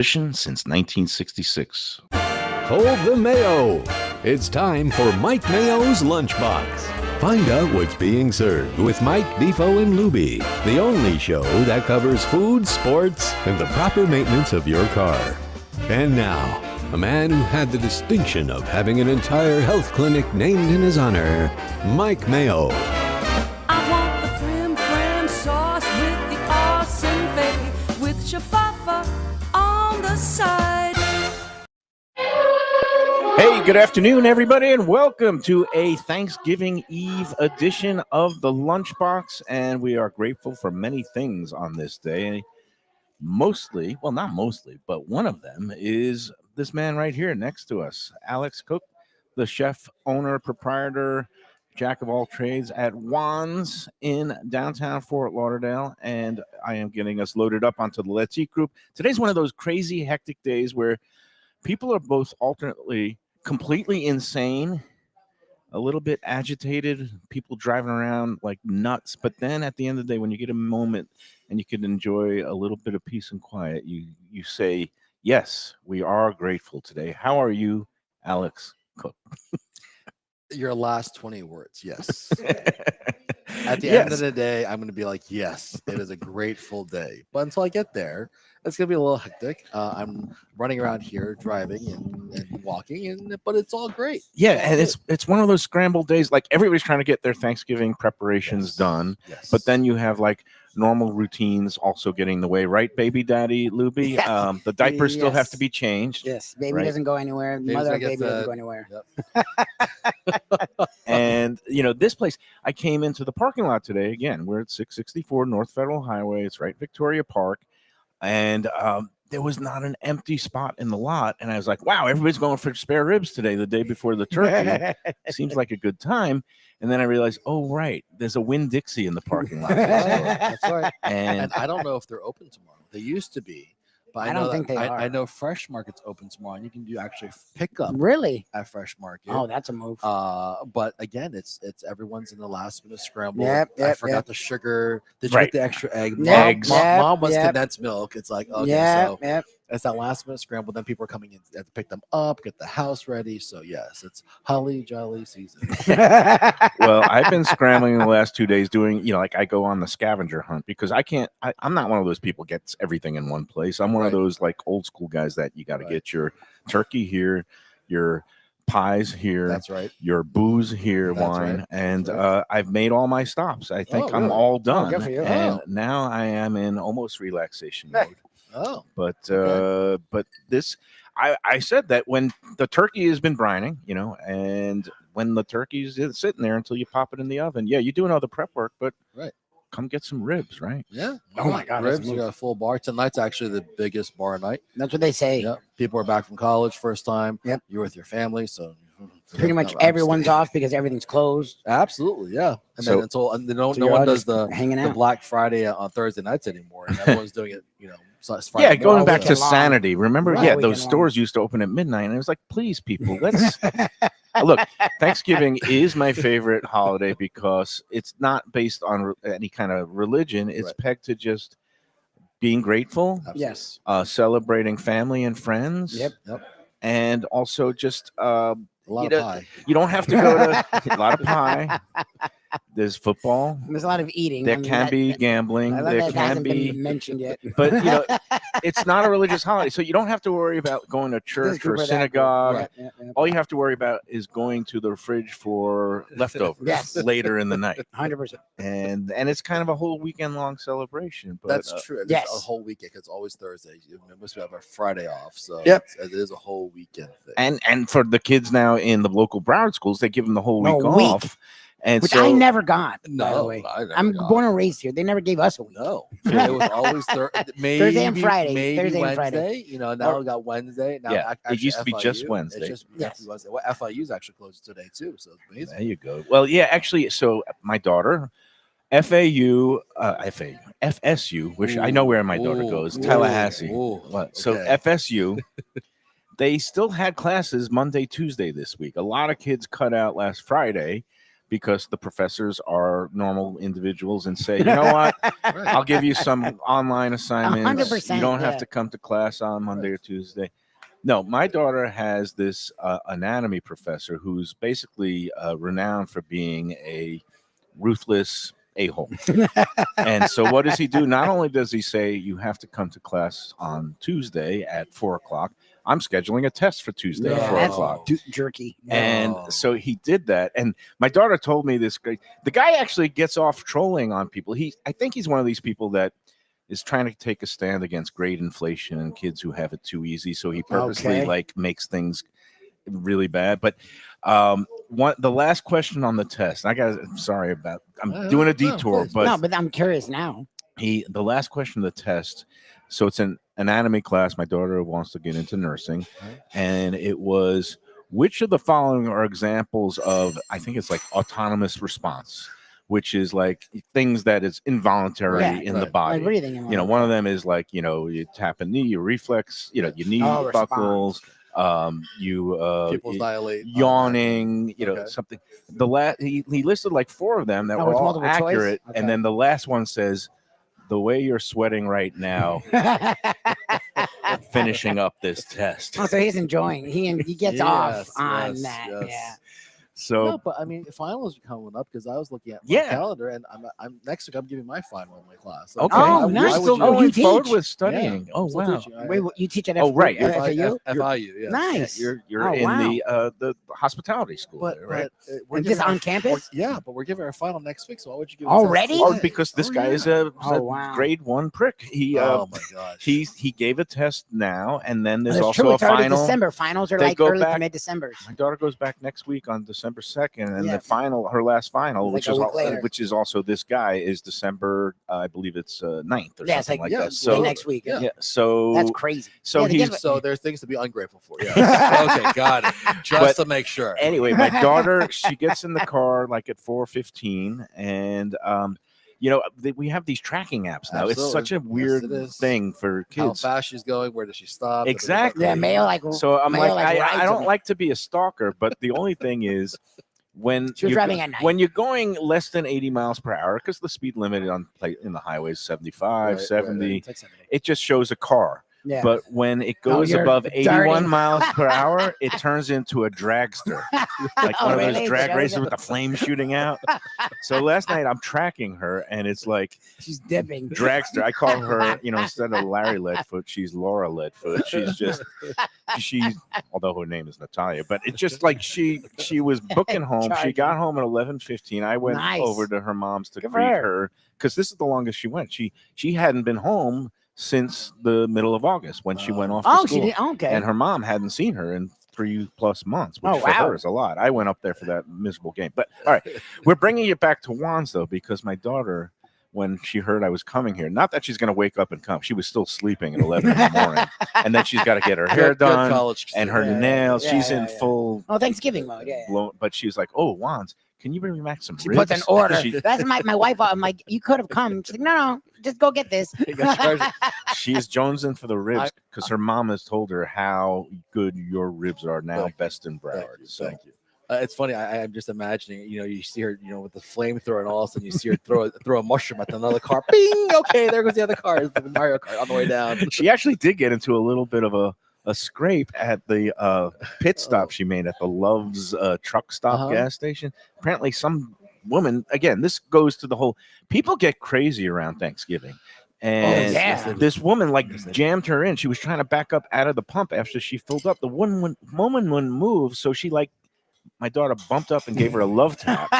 Since 1966. Hold the Mayo. It's time for Mike Mayo's Lunchbox. Find out what's being served with Mike, Beefo, and Lubie, the only show that covers food, sports, and the proper maintenance of your car. And now, a man who had the distinction of having an entire health clinic named in his honor, Mike Mayo. I want the frim sauce with the awesome fave, with shafafa on the side. Hey, good afternoon, everybody, and welcome to a Thanksgiving Eve edition of the Lunchbox. And we are grateful for many things on this day. Mostly, well, not mostly, but one of them is this man right here next to us, Alex Cook, the chef, owner, proprietor, jack of all trades at Wans in downtown Fort Lauderdale. And I am getting us loaded up onto the Let's Eat group. Today's one of those crazy, hectic days where people are both alternately completely insane, a little bit agitated, people driving around like nuts. But then at the end of the day, when you get a moment and you can enjoy a little bit of peace and quiet, you say, yes, we are grateful today. How are you, Alex Cook? Your last 20 words, yes. At the end of the day, I'm going to be like, yes, it is a grateful day. But until I get there, it's going to be a little hectic. I'm running around here, driving and walking, but it's all great. Yeah, and it's one of those scrambled days. Like everybody's trying to get their Thanksgiving preparations done, but then you have like normal routines also getting in the way, right, baby daddy Lubie? The diapers still have to be changed. Yes, baby doesn't go anywhere. Mother of baby doesn't go anywhere. Yep. And this place, I came into the parking lot today. Again, we're at 664 North Federal Highway. It's right Victoria Park, and there was not an empty spot in the lot. And I was like, wow, everybody's going for spare ribs today, the day before the turkey. Seems like a good time. And then I realized, oh, right, there's a Winn-Dixie in the parking lot. That's right. And I don't know if they're open tomorrow. They used to be. But I don't think they are. I know Fresh Market's open tomorrow, and you can do actually pickup. Really? At Fresh Market. Oh, that's a move. But again, it's everyone's in the last minute scramble. Yep, I forgot the sugar. Did you get the extra egg? Eggs. Mom wants condensed milk. It's like, okay, so it's that last minute scramble. Then people are coming in to pick them up, get the house ready. So yes, it's holly jolly season. Well, I've been scrambling the last 2 days doing, like I go on the scavenger hunt because I'm not one of those people gets everything in one place. I'm one of those like old school guys that you got to get your turkey here, your pies here. That's right. Your booze here, wine. And I've made all my stops. I think I'm all done. Good for you. And now I am in almost relaxation mode. But this, I said that when the turkey has been brining, and when the turkey's sitting there until you pop it in the oven, you do all the prep work, but come get some ribs, right? Yeah. Oh my God, ribs! You got a full bar. Tonight's actually the biggest bar night. That's what they say. Yeah. People are back from college, first time. Yep. You're with your family, so pretty much everyone's off because everything's closed. Absolutely, yeah. And then no one does the Black Friday on Thursday nights anymore, and everyone's doing it, So it's Friday going back to sanity. Remember, those stores used to open at midnight, and it was like, please, people, let's look. Thanksgiving is my favorite holiday because it's not based on any kind of religion. It's pegged to just being grateful. Absolutely. Yes. Celebrating family and friends. Yep. And also just a lot of pie. You don't have to go to a lot of pie. There's football. There's a lot of eating. There can be gambling. There can be mentioned yet. But it's not a religious holiday, so you don't have to worry about going to church or synagogue. All you have to worry about is going to the fridge for leftovers later in the night. 100%. And it's kind of a whole weekend long celebration. But that's true. Yes. It's a whole weekend. It's always Thursday. Most people have a Friday off, so it is a whole weekend thing. And for the kids now in the local Broward schools, they give them the whole week off. And which so, I never got. No, by the way. I'm born and raised here. They never gave us a week. No, it was always Thursday and Friday. Maybe Thursday Wednesday. And Friday. Now we got Wednesday. Now it used to be just Wednesday. It's just Wednesday. Well, FIU's actually closed today too, so it's amazing. There you go. Well, actually, so my daughter, FSU, which I know where my daughter goes, Tallahassee. So FSU. They still had classes Monday, Tuesday this week. A lot of kids cut out last Friday, because the professors are normal individuals and say, you know what, I'll give you some online assignments. 100%, You don't have yeah. to come to class on Monday or Tuesday. No, my daughter has this anatomy professor who's basically renowned for being a ruthless a-hole. And so what does he do? Not only does he say you have to come to class on Tuesday at 4:00, I'm scheduling a test for Tuesday at 4 that's o'clock. jerky. And so he did that. And my daughter told me this great. The guy actually gets off trolling on people. I think he's one of these people that is trying to take a stand against grade inflation and kids who have it too easy. So he purposely like makes things really bad. But the last question on the test, I'm sorry about, I'm doing a detour, but I'm curious now. The last question of the test. So it's an anatomy class. My daughter wants to get into nursing, and it was, which of the following are examples of, I think it's like autonomous response, which is like things that is involuntary in the body. Like breathing. You know, one of them is like, you know, you tap a knee, your reflex, you know, your knee buckles, pupils dilate, yawning, you know, something. He listed like 4 of them that were all accurate, and then the last one says, the way you're sweating right now, finishing up this test. Oh, so he's enjoying. He gets off on that. Yes. Yeah. So, no, but I mean, finals are coming up because I was looking at my calendar, and I'm next week. I'm giving my final in my class. So okay, nice. You're still going forward with studying. Yeah, oh wow! Wait, you teach at right, FIU? FIU. Yeah. Nice. You're in the hospitality school, right? But just on campus? But we're giving our final next week. So why would you give already? Oh, because this guy is a grade 1 prick. Oh my gosh. He gave a test now, and then there's That's also true. a It's already final. December. Finals are They like go early back- to mid-December. My daughter goes back next week on December 2nd, and the final, her last final, Like a week later. which is also this guy, is December, I believe it's 9th or Yeah, it's something like that. So next week. yeah, so That's crazy. So so there's things to be ungrateful for. Yeah. Okay, got it. Just to make sure. Anyway, my daughter, she gets in the car like at 4:15, and you know, we have these tracking apps now. Absolutely. It's such a weird thing for kids. How fast she's going, where does she stop? Exactly. Yeah, Mayo like. So I'm Mayo like, I rides don't him. like to be a stalker, but the only thing is when She was driving at night. when you're going less than 80 miles per hour, because the speed limit in the highway is 75, 70, It's like 70. it just shows a car. Yeah. But when it goes you're above 81 darting. miles per hour, it turns into a dragster, like one of really? those It drag shows races it? with the flames shooting out. So last night I'm tracking her, and it's like She's dipping. dragster. I call her, you know, instead of Larry Leadfoot, she's Laura Leadfoot. She's just although her name is Natalia, but it's just like she was booking home. She got home at 11:15. I went over to her mom's to greet her because this is the longest she went. She hadn't been home since the middle of August when she went off to school. She did. Okay. And her mom hadn't seen her in 3+ months, which for her is a lot. I went up there for that miserable game. But all right, we're bringing it back to Wans though, because my daughter, when she heard I was coming here, not that she's going to wake up and come, she was still sleeping at 11 in the morning, and then she's got to get her hair done and her nails. She's in full Thanksgiving mode. Yeah. But she's like, "Oh, Wans, can you bring me back some She ribs?" puts an order. She, That's my wife. I'm like, you could have come. She's like, no, just go get this. she's jonesing for the ribs because her mom has told her how good your ribs are now, best in Broward. Thank you. It's funny. I'm just imagining, you know, you see her, you know, with the flamethrower, and all of a sudden you see her throw a mushroom at another car. Bing! Okay, there goes the other car. It's the Mario Kart on the way down. She actually did get into a little bit of a scrape at the pit stop she made at the Love's truck stop gas station. Apparently, some woman, again, this goes to the whole people get crazy around Thanksgiving. And this woman jammed her in. She was trying to back up out of the pump after she filled up. The woman wouldn't move, so she my daughter bumped up and gave her a love tap.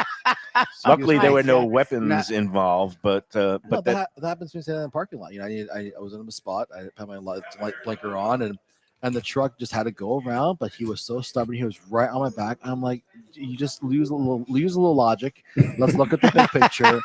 Luckily, there were no weapons involved, but that happens to me in the parking lot. You know, I was in a spot. I had my light blinker on, and the truck just had to go around, but he was so stubborn. He was right on my back. I'm like, you just lose a little logic. Let's look at the big picture.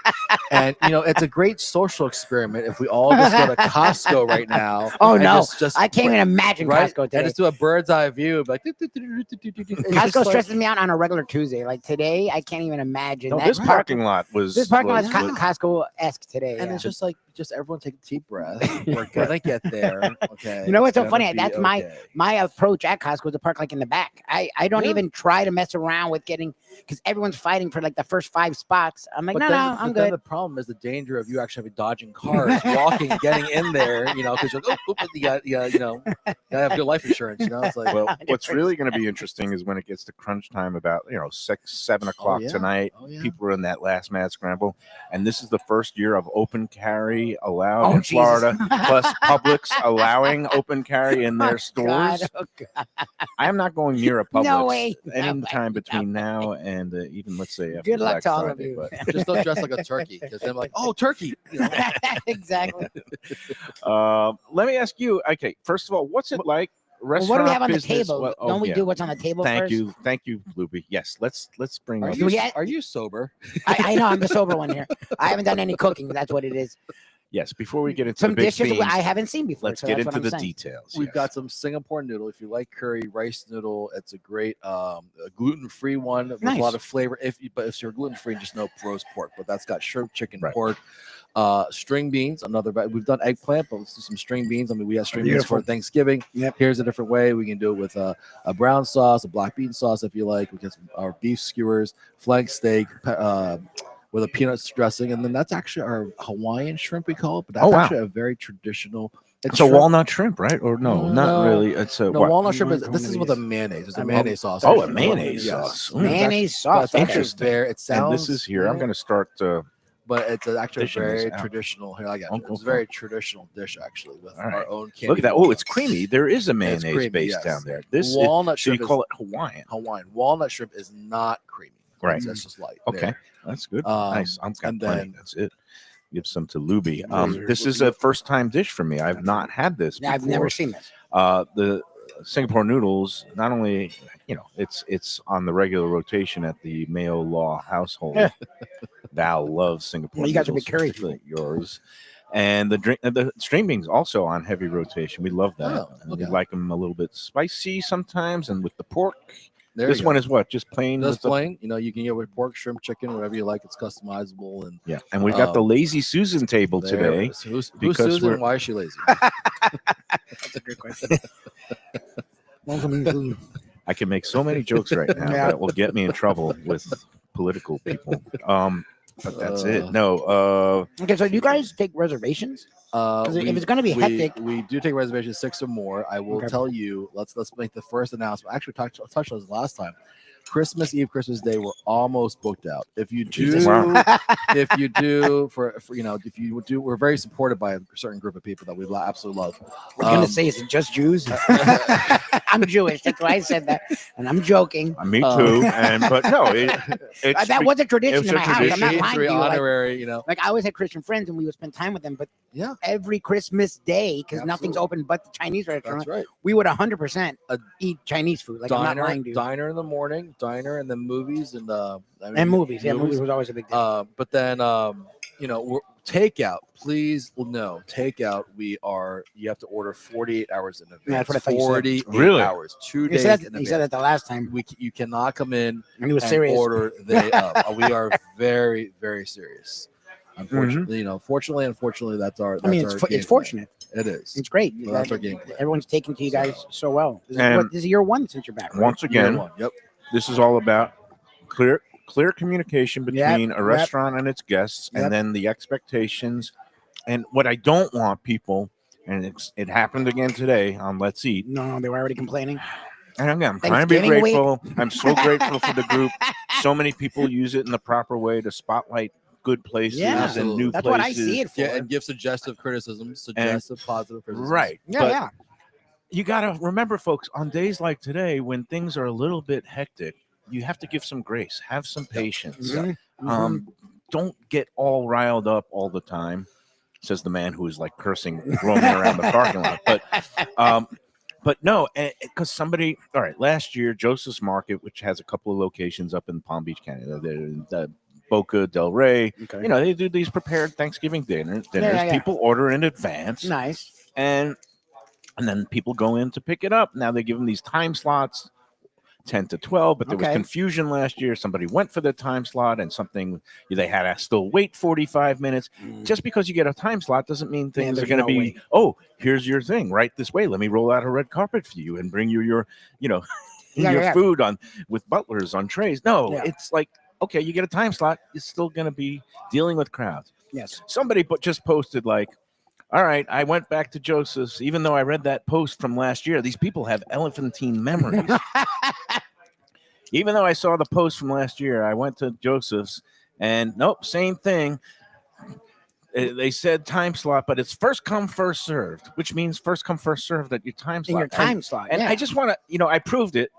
And you know, it's a great social experiment if we all just go to Costco right now. Oh no, I can't even imagine Costco today. And just do a bird's eye view, like Costco stresses me out on a regular Tuesday. Like today, I can't even imagine. No, this parking lot was Costco-esque today. And it's just like just everyone take a deep breath. We're gonna get there. Okay. You know what's so It's funny? gonna be That's okay. my approach at Costco is to park like in the back. I don't even try to mess around with getting because everyone's fighting for like the first 5 spots. I'm like, But no, then, no, I'm but then good. the problem is the danger of you actually having dodging cars, walking, getting in there, you know, because you're like, oh, you got, you know, gotta have good life insurance, you know. It's like, Well, what's really going to be interesting is when it gets to crunch time, about 6, 7 o'clock yeah. tonight. Oh, yeah. People are in that last mad scramble, and this is the first year of open carry allowed Oh, in Jesus. Florida. Plus, Publix allowing open carry in their God, stores. oh God. I am not going near a Publix No way, no anytime way, between no now and even let's say after Good luck Black to all of Friday. you. But just don't dress like a turkey because they're like, oh, turkey. You know? Exactly. let me ask you. Okay, first of all, what's it like? Well, what do we have on the business? table? Well, Don't we yeah. do what's on the table Thank first? you, Lubie. Yes, let's bring Are up. you sober? I know I'm the sober one here. I haven't done any cooking. That's what it is. Yes, before we get into Some the big dishes themes, I haven't seen before. let's so get that's what into I'm the saying. details. We've yes. got some Singapore noodle. If you like curry, rice noodle, it's a great gluten-free one with Nice. a lot of flavor. But if you're gluten-free, just no roast pork. But that's got shrimp, chicken, Right. pork, string beans. We've done eggplant, but let's do some string beans. I mean, we have string Beautiful. beans for Thanksgiving. Yep. Here's a different way. We can do it with a brown sauce, a black bean sauce, if you like. We get our beef skewers, flank steak. With a peanut dressing, and then that's actually our Hawaiian shrimp, we call it. But that's Oh, wow. actually a very traditional. It's a walnut shrimp, right? Or no, not No. really. It's a No, what? walnut shrimp. One This is with a these. mayonnaise. It's a I love- mayonnaise sauce. Oh, a actually. mayonnaise Yes. sauce. Ooh, Mayonnaise But sauce. it's actually Interesting. very. It sounds. And this is here. I'm going to start. But it's actually a dishing this very out. traditional. Here, I got Oh, it. It's okay. a very traditional dish, actually, with All right. our own candy. Look at that. Oh, it's walnuts. creamy. There is a mayonnaise creamy, base yes. down there. This is, Walnut so you shrimp call it Hawaiian. Hawaiian walnut shrimp is not creamy. Right. It's just light. Okay, There. that's good. Um, Nice. I'm got and plenty. then- That's it. Give some to Lubie. Yes, This is a first time dish for me. I've not had this before. I've never seen this. The Singapore noodles, not only it's on the regular rotation at the Mayo Law household. Val loves Singapore. Well, you guys are noodles, big curry particularly yours. And the string beans also on heavy rotation. We love that. Oh, And we okay. like them a little bit spicy sometimes, and with the pork. There This you one go. is what? Just plain. Just with the- plain. You know, you can get with pork, shrimp, chicken, whatever you like. It's customizable. And Yeah, and we've got the Lazy Susan table there it today. is. Who's because Susan? we're- And why is she lazy? That's a good question. I can make so many jokes right now Yeah. that will get me in trouble with political people. But that's it. Uh, No, Okay, so do you guys take reservations? 'Cause if We- it's gonna be hectic- we do take reservations 6 or more. I will Okay. tell you. Let's make the first announcement. Actually, touched on this last time. Christmas Eve, Christmas Day, we're almost booked out. If you do, Wow. if you do, for if you do, we're very supported by a certain group of people that we absolutely love. I was gonna say, is it just Jews? I'm Jewish. That's why I said that, and I'm joking. me too. But no, it's That was a tradition it's in a my house. I'm not tradition. lying to you. Honorary, Like I always had Christian friends, and we would spend time with them. But Yeah. every Christmas day, because nothing's Absolutely. open but the Chinese restaurant, That's right. we would 100% A eat Chinese food. Like I'm not lying to you. Diner in the morning, diner, and then movies and And movies. Yeah, movies was always a big deal. But then takeout. Please, no takeout. You have to order 48 hours in advance. Yeah, that's what I thought you said. 48 Really? hours, 2 You days said, in that, you said advance. that the last time, You cannot come in and he was and serious. order day up. We are very, very serious. Unfortunately, unfortunately, that's our. I mean, that's it's our game it's plan. fortunate. It is. It's great. Well, that's our game plan. Everyone's taking to you guys so well. This is, And- this is year 1 since you're back. Right? Once Year again, one. Yep. this is all about clear communication between Yep, a restaurant and its guests, Yep. and then the expectations. And what I don't want people, and it happened again today on Let's Eat. No, they were already complaining. And again, I'm trying to be Thanksgiving week. grateful. I'm so grateful for the group. So many people use it in the proper way to spotlight good places Yeah, and new That's places. what I see it for. Yeah, and give suggestive criticism, positive criticism. Right. Yeah, but yeah. you got to remember, folks, on days like today, when things are a little bit hectic, you have to give some grace, have some patience. Mhm, Don't get all riled up all the time, says the man who is like cursing, roaming around the parking lot. But no, because somebody, all right, last year, Joseph's Market, which has a couple of locations up in Palm Beach, Canada, the Boca Del Rey, Okay. they do these prepared Thanksgiving dinners. Yeah. People order in advance. Nice. And then people go in to pick it up. Now they give them these time slots. 10 to 12, but there was Okay. confusion last year. Somebody went for the time slot and something they had to still wait 45 minutes. Just because you get a time slot doesn't mean things are there's going to no be, wait. oh, here's your thing right this way. Let me roll out a red carpet for you and bring you your, your food on with butlers on trays. No, Yeah. it's like, okay, you get a time slot. You're still going to be dealing with crowds. Yes. Somebody just posted like, all right, I went back to Joseph's, even though I read that post from last year. These people have elephantine memories. Even though I saw the post from last year, I went to Joseph's and nope, same thing. They said time slot, but it's first come, first served, which means first come, first served at your time slot. In your time slot. And yeah. I just want to, I proved it.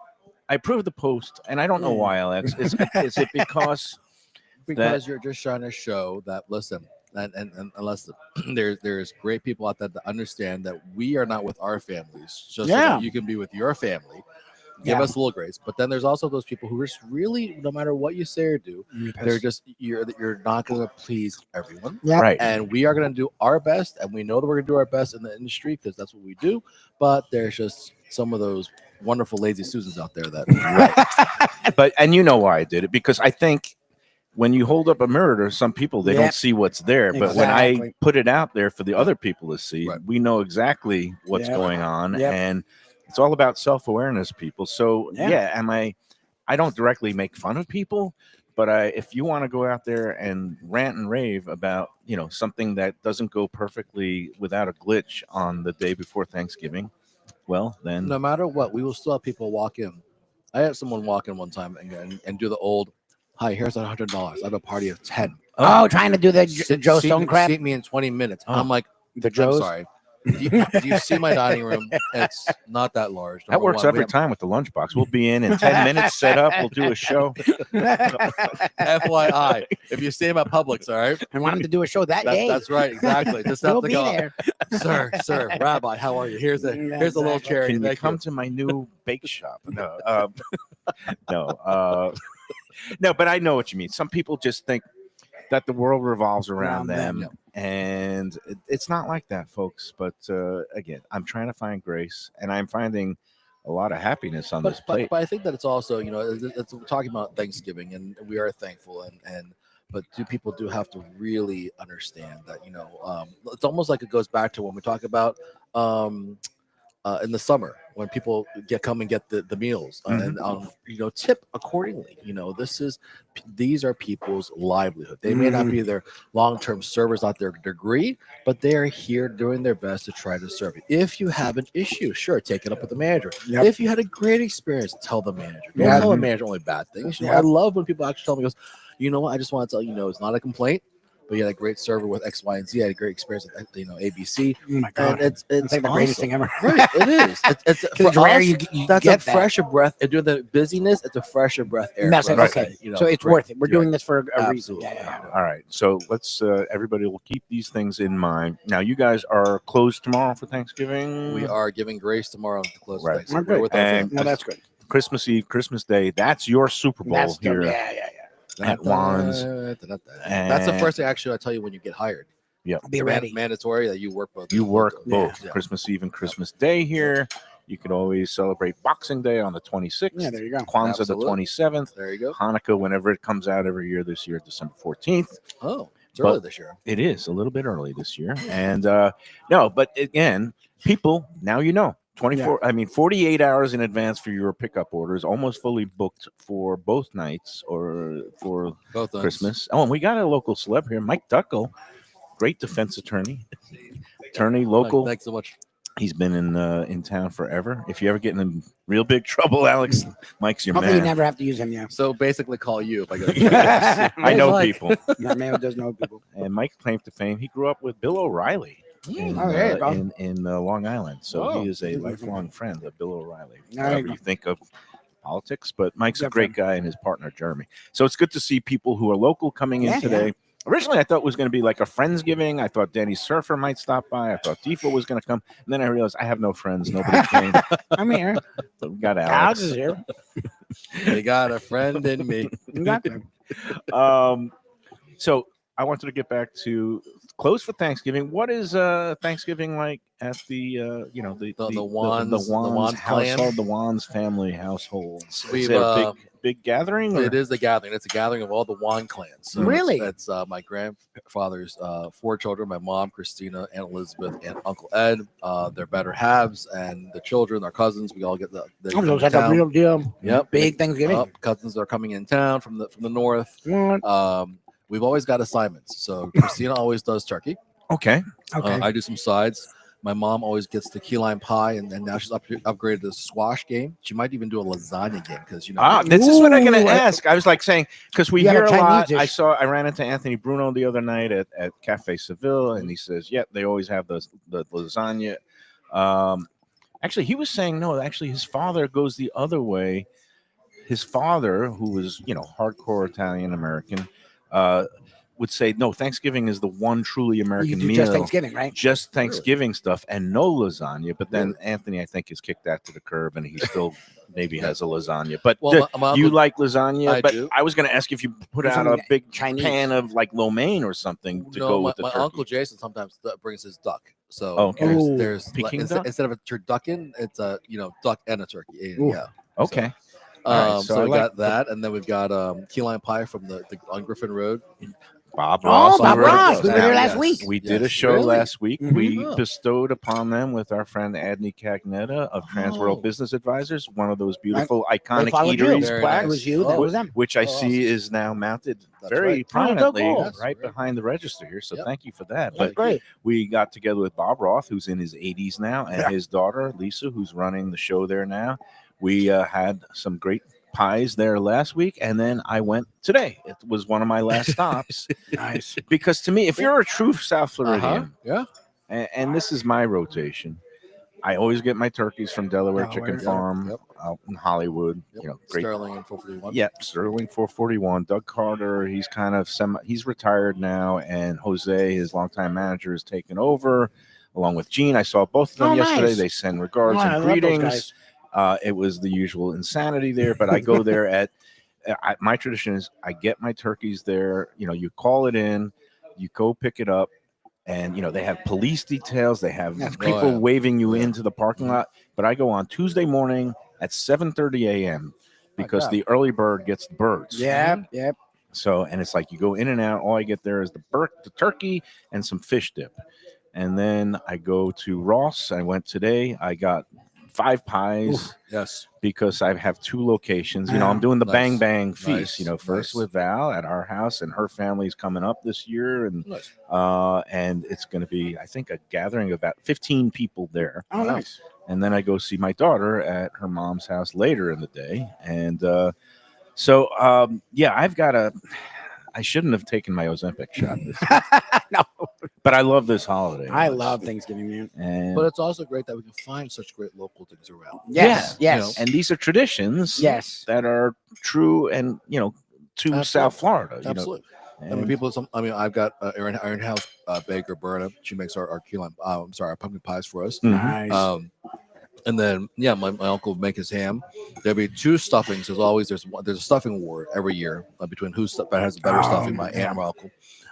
I proved the post, and I don't know why, Alex. Is it because you're just trying to show that, listen, and unless there's great people out there that understand that we are not with our families, just so that you can be with your family. Give us a little grace. But then there's also those people who are just really, no matter what you say or do, they're just you're not going to please everyone. Yeah. Right. And we are going to do our best, and we know that we're going to do our best in the industry because that's what we do. But there's just some of those wonderful lazy Susans out there that. But you know why I did it, because I think when you hold up a mirror to some people, they don't see what's there. But when I put it out there for the other people to see, we know exactly what's going on. And it's all about self-awareness, people. So I don't directly make fun of people, but if you want to go out there and rant and rave about, something that doesn't go perfectly without a glitch on the day before Thanksgiving, well, then no matter what, we will still have people walk in. I had someone walk in one time and do the old, hi, here's $100. I have a party of 10. Oh, trying to do the Joe Stone crap. Seat me in 20 minutes. Oh. I'm like, The I'm Joe's? sorry. Do you see my dining room? It's not that large. that works every time with the Lunchbox. We'll be in 10 minutes, set up. We'll do a show. FYI, if you see him at Publix, all right? I want him to do a show that day. That's right, exactly. Just He'll have to be go. there. Sir, Rabbi, how are you? Here's a little charity. Can you Thank come you. to my new bake shop? No, no, but I know what you mean. Some people just think that the world revolves around them. And it's not like that, folks. But again, I'm trying to find grace, and I'm finding a lot of happiness on this plate. But I think that it's also, it's we're talking about Thanksgiving, and we are thankful, but people do have to really understand that, it's almost like it goes back to when we talk about in the summer when people come and get the meals and tip accordingly. These are people's livelihood. They may not be their long-term servers, not their degree, but they are here doing their best to try to serve you. If you have an issue, sure, take it up with the manager. If you had a great experience, tell the manager. Don't tell the manager only bad things. I love when people actually tell me, you know what, I just want to tell you, it's not a complaint, but you had a great server with X, Y, and Z. I had a great experience with Oh ABC. my God, and it's like the greatest thing ever. Right, it is. It's for rare. You that's get a fresher breath. And doing the busyness, it's a fresher breath air. Message. Okay, so it's worth it. We're doing this for a reason. Absolutely. All right, so let's everybody will keep these things in mind. Now, you guys are closed tomorrow for Thanksgiving. We are giving grace tomorrow to close. Right. Thanksgiving. We're With our And- family. No, that's good. Christmas Eve, Christmas Day. That's your Super Bowl That's here yeah. at Wans. That's the first thing actually I tell you when you get hired. Be ready. Mandatory that you work both. You work both Yeah. Christmas Eve and Christmas Day here. You can always celebrate Boxing Day on the 26th. Yeah, there you go. Kwanzaa Absolutely. the 27th. There you go. Hanukkah, whenever it comes out every year, this year, December 14th. Oh, it's But- early this year. It is a little bit early this year. And no, but again, people, now 48 hours in advance for your pickup orders, almost fully booked for both nights or for Both nights. Christmas. Oh, and we got a local celeb here, Mike Duckel, great defense attorney, local. Thanks so much. He's been in town forever. If you ever get in real big trouble, Alex, Mike's your Hopefully, you man. never have to use him. Yeah. So basically, call you if I go. I know Mike. people. Mayo does know people. And Mike's claim to fame, he grew up with Bill O'Reilly in, Oh, there you go. in Long Island. So Oh. he is a lifelong friend of Bill O'Reilly. There you Whatever go. you think of politics, but Mike's a Good great guy and his partner, Jeremy. So it's good to see people who are local coming in Yeah, today. Originally, I thought it was going to be like a Friendsgiving. I thought Danny Serfer might stop by. I thought Deefa was going to come. And then I realized I have no friends. Nobody came. I'm here. So we got Alex Alex. is here. They got a friend in me. Exactly. So I wanted to get back to closed for Thanksgiving. What is Thanksgiving like at the the Wans Wans clan? household, the Wans family household? Is We've, it a big gathering? Or? It is the gathering. It's a gathering of all the Wan clans. So Really? It's my grandfather's 4 children: my mom, Christina, Aunt Elizabeth, and Uncle Ed. They're better halves, and the children, our cousins. We all get the Oh, looks like a real deal. Yep. Big Thanksgiving. Cousins are coming in town from the north. What? We've always got assignments. So Christina always does turkey. Okay. Okay. I do some sides. My mom always gets the key lime pie, and now she's upgraded to the squash game. She might even do a lasagna game because This is what I'm going Ooh, to ask. I was like saying because we You got hear a a Chinese lot. dish. I ran into Anthony Bruno the other night at Cafe Seville, and he says, "Yeah, they always have the lasagna." Actually, he was saying no. Actually, his father goes the other way. His father, who was hardcore Italian American, would say no. Thanksgiving is the one truly You American do meal. just Thanksgiving, right? Just Thanksgiving stuff and no lasagna. But then Anthony, I think, has kicked that to the curb, and he still maybe has a lasagna. But Well, my you uncle- like lasagna? I but do. I was going to ask if you put Or out a something big Chinese. pan of like lo mein or something to go with the my turkey. uncle Jason sometimes brings his duck. So Okay. Ooh. there's Peking instead, duck? instead of a turducken, it's a duck and a turkey. Ooh. Yeah. Okay. All right, So I we like got that, and then we've got key lime pie from the on Griffin Road. Bob Oh, Ross. Bob on the Ross. radio. We were there Now, last week. We did a Yes. show Really? last week. Mhm. We Oh. bestowed upon them with our friend Adney Cagnetta of Transworld Oh. Business Advisors, one of those beautiful They iconic followed you. eateries Very plaques, It was you. That Oh. was them. which I Oh, see awesome. is now mounted That's very right. prominently cool. Yes, right very behind the register here. So Yep. thank you for that. Yeah. But That's great. we got together with Bob Roth, who's in his 80s now, and Yeah. his daughter, Lisa, who's running the show there now. We had some great pies there last week, and then I went today. It was one of my last stops. Nice. Because to me, if you're a true South Floridian, Yeah. and this is my rotation, I always get my turkeys from Delaware Chicken Delaware, Farm yep. out in Hollywood. Yep. Great. Sterling and 441. Yeah, Sterling 441. Doug Carter, he's kind of he's retired now, and Jose, his longtime manager, is taken over along with Gene. I saw both of them Oh, yesterday. nice. They send regards Oh, I and love those greetings. guys. It was the usual insanity there, but I go there at my tradition is I get my turkeys there. You call it in, you go pick it up, and they have police details. They have That's people great. waving you Yeah. into the parking Mhm. lot. But I go on Tuesday morning at 7:30 a.m. because God. the early bird gets the birds. Yep. Yep. So, and it's like you go in and out. All I get there is the turkey and some fish dip. And then I go to Ross. I went today. I got 5 pies Yes. because I have 2 locations. I'm Yeah. doing the Nice. Bang Bang feast. Nice. First Nice. with Val at our house, and her family's coming up this year, and Nice. it's going to be, I think, a gathering of about 15 people there. Oh, nice. And then I go see my daughter at her mom's house later in the day, and I've got I shouldn't have taken my Ozempic shot this week, No, but I love this holiday. I love Thanksgiving, man. And But it's also great that we can find such great local things around. Yes. Yeah, Yes. and these are traditions Yes. that are true and to Absolutely. South Florida. Absolutely. And I've got Iron House Baker Berna. She makes our key lime. Our pumpkin pies for us. Mhm. Nice. And then my uncle would make his ham. There'll be 2 stuffings. There's a stuffing war every year between who has the better stuffing, my aunt or my uncle.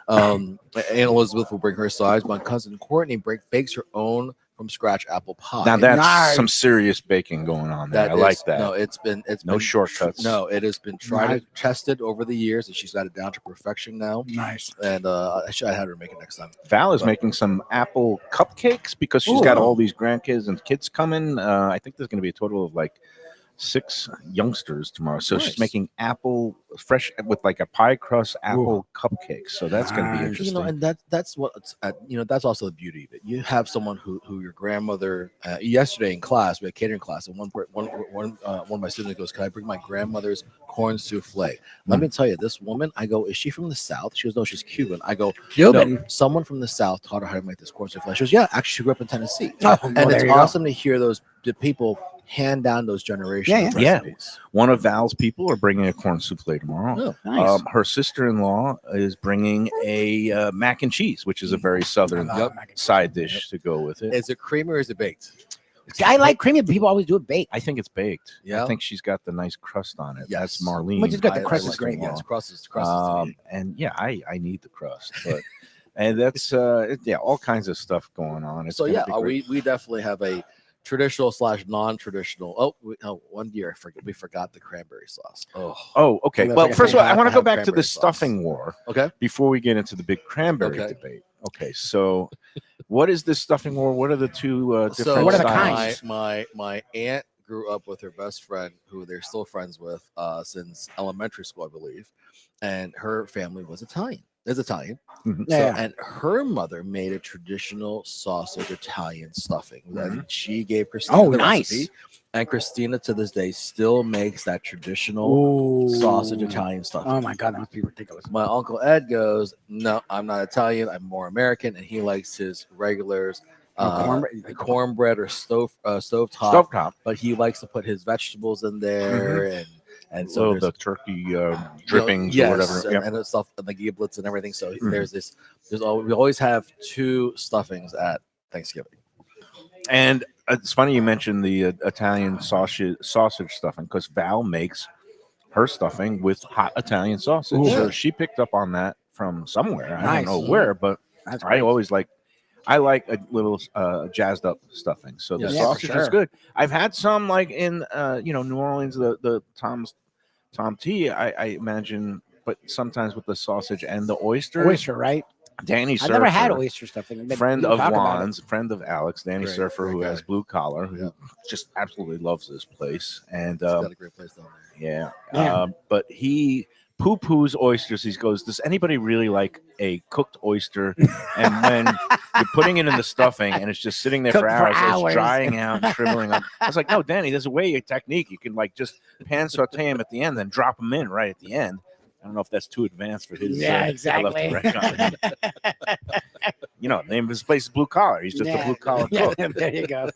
Aunt Elizabeth will bring her sides. My cousin Courtney bakes her own from scratch apple pie. Now that's Nice. some serious baking going on there. I like that. No, it's No been shortcuts. No, it has been tried Nice. and tested over the years, and she's got it down to perfection now. Nice. And I had her make it next time. Val is making some apple cupcakes because she's got Ooh. all these grandkids and kids coming. I think there's going to be a total of like 6 youngsters tomorrow. So Nice. she's making apple fresh with like a pie crust apple cupcakes. So that's going to be Nice. interesting. And that's what that's also the beauty of it. You have someone who your grandmother. Yesterday in class, we had catering class, and one of my students goes, "Can I bring my grandmother's corn souffle?" Let me tell you, this woman. I go, "Is she from the South?" She goes, "No, she's Cuban." I go, Cuban. "No, someone from the South taught her how to make this corn souffle." She goes, "Yeah, actually, she grew up in Tennessee." Oh, And well, it's there you go. awesome to hear the people hand down those generations. Yeah. recipes. One of Val's people are bringing a corn souffle tomorrow. Oh, Nice. Her sister-in-law is bringing a mac and cheese, which is a very southern I love mac and cheese. side dish to go with it. Is it creamy or is it baked? See, I like creamy, but people always do it baked. I think it's baked. Yeah. I think she's got the nice crust on it. Yes. That's Marlene. Which is good. The I crust is like great. it. Yes, Yes. crust is And yeah, I need the crust, but And that's all kinds of stuff going on. It's So gonna yeah, be great. we definitely have a traditional / non-traditional. One year we forgot the cranberry sauce. Oh, okay. That's Well, like a first of all, thing. I want to Have go back to cranberry the sauce. stuffing war Okay. before we get into the big cranberry Okay. debate. Okay, so what is this stuffing war? What are the two different So What are the styles? kinds? my aunt grew up with her best friend, who they're still friends with since elementary school, I believe, and her family was Italian. Is Italian. Mhm. Yeah. So, and her mother made a traditional sausage Italian stuffing. And she gave Christina Oh, the nice. recipe. And Christina to this day still makes that traditional sausage Ooh. Italian stuffing. Oh my god, that must be ridiculous. My uncle Ed goes, no, I'm not Italian. I'm more American, and he likes his regulars, cornbread or stovetop. Stovetop. But he likes to put his vegetables in there, and so So there's the turkey drippings yes, or whatever. and, Yep. and the stuff and the giblets and everything. So Mhm. we always have two stuffings at Thanksgiving. And it's funny you mentioned the Italian sausage stuffing because Val makes her stuffing with hot Italian sausage. Ooh. So she picked up on that from somewhere. I Nice. don't know where, but That's I great. always I like a little jazzed up stuffing. So the Yeah, for sausage is sure. good. I've had some like in New Orleans, the Tom T, I imagine, but sometimes with the sausage and the oyster. Oyster, right? Danny Serfer, I've never had oyster stuffing. but friend we of talk about it. Wans, friend of Alex, Danny Great, Serfer, great who guy. has Blue Collar, who Yeah. just absolutely loves this place. And It's got a great place down there. Yeah. but he poo-poos oysters. He goes, does anybody really like a cooked oyster? And when you're putting it in the stuffing and it's just sitting there for Cooked for hours, hours. it's drying out and shriveling up. I was like, no, Danny, there's a way, a technique. You can like just pan saute them at the end, then drop them in right at the end. I don't know if that's too advanced for his. Yeah, I love exactly. to wreck on him. The name of his place is Blue Collar. He's just a blue collar cook. There you go.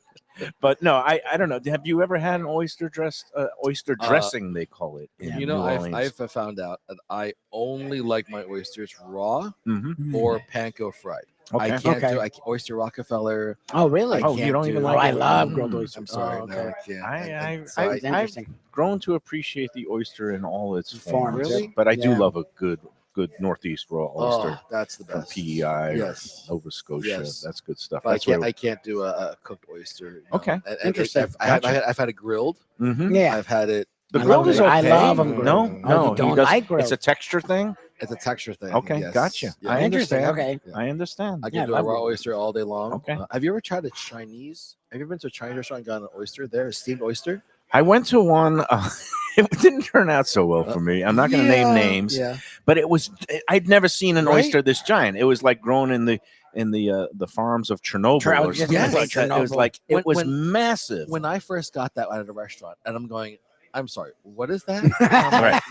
But no, I don't know. Have you ever had an oyster dressing? They call it. In You New know, Orleans? I've found out that I only like my oysters raw Mhm. or panko fried. I Okay. can't Okay. do oyster Rockefeller. Oh, really? I Oh, you can't don't do- even Oh, like I it? love Mm. grilled oysters. I'm sorry, Oh, no, okay. I can't. I- And so It's interesting. Grown to appreciate the oyster in all its Forms. forms, Really? but I do Yeah. love a good Northeast raw oyster that's the from best. PEI, Yes. or Nova Scotia. Yes. That's good stuff. But That's where. I can't do a cooked oyster. you know. Okay. And Interesting. I've had it grilled. Mhm. Yeah. I've had it. The I grilled love is it. okay. I love them No, grilled. no, Oh, you don't like grilled? It's a texture thing. It's a texture thing. Okay, yes. gotcha. Yeah. I Interesting. understand. Okay. I understand. I Yeah, can do I a love raw grilled. oyster all day long. Okay. Have you ever tried a Chinese? Have you been to a Chinese restaurant and gotten an oyster there, a steamed oyster? I went to one. It didn't turn out so well for me. I'm not going to name names, Yeah. but it was. I'd never seen an Right? oyster this giant. It was like grown in the farms of Chernobyl I or was just something gonna say like that. It was Chernobyl. like it was When- massive. When I first got that at a restaurant, and I'm going, I'm sorry, what is that? And I'm like,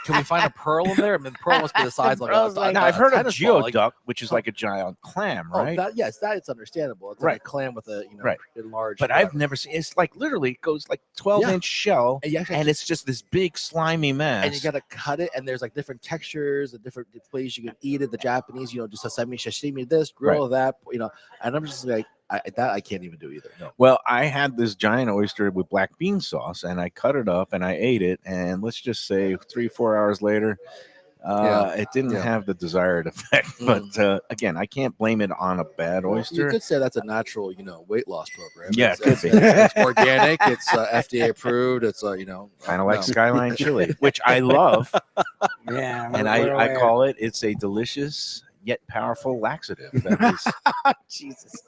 can we find a pearl in there? I mean, the pearl must be the size of Pearl's like- Now I've heard of tennis ball, like- geoduck, which is like a giant clam, right? Oh, yes, that is understandable. It's Right. like a clam with a Right. enlarged. But I've whatever. never seen. It's like literally it goes like 12-inch shell, And you actually and it's just this big slimy mass. and you gotta cut it, and there's like different textures and different ways you can eat it. The Japanese, just sashimi this, grill that, and I'm just like, I can't even do either. No. Well, I had this giant oyster with black bean sauce, and I cut it up and I ate it. And let's just say 3-4 hours later, it didn't Yeah. have the desired effect. But again, I can't blame it on a bad Well, you oyster. could say that's a natural, weight loss program. Yeah, it's, it could it's organic. It's FDA approved. It's Kind of no. like Skyline chili, which I love, Yeah. and I call it. It's a delicious yet powerful laxative. That is, Jesus.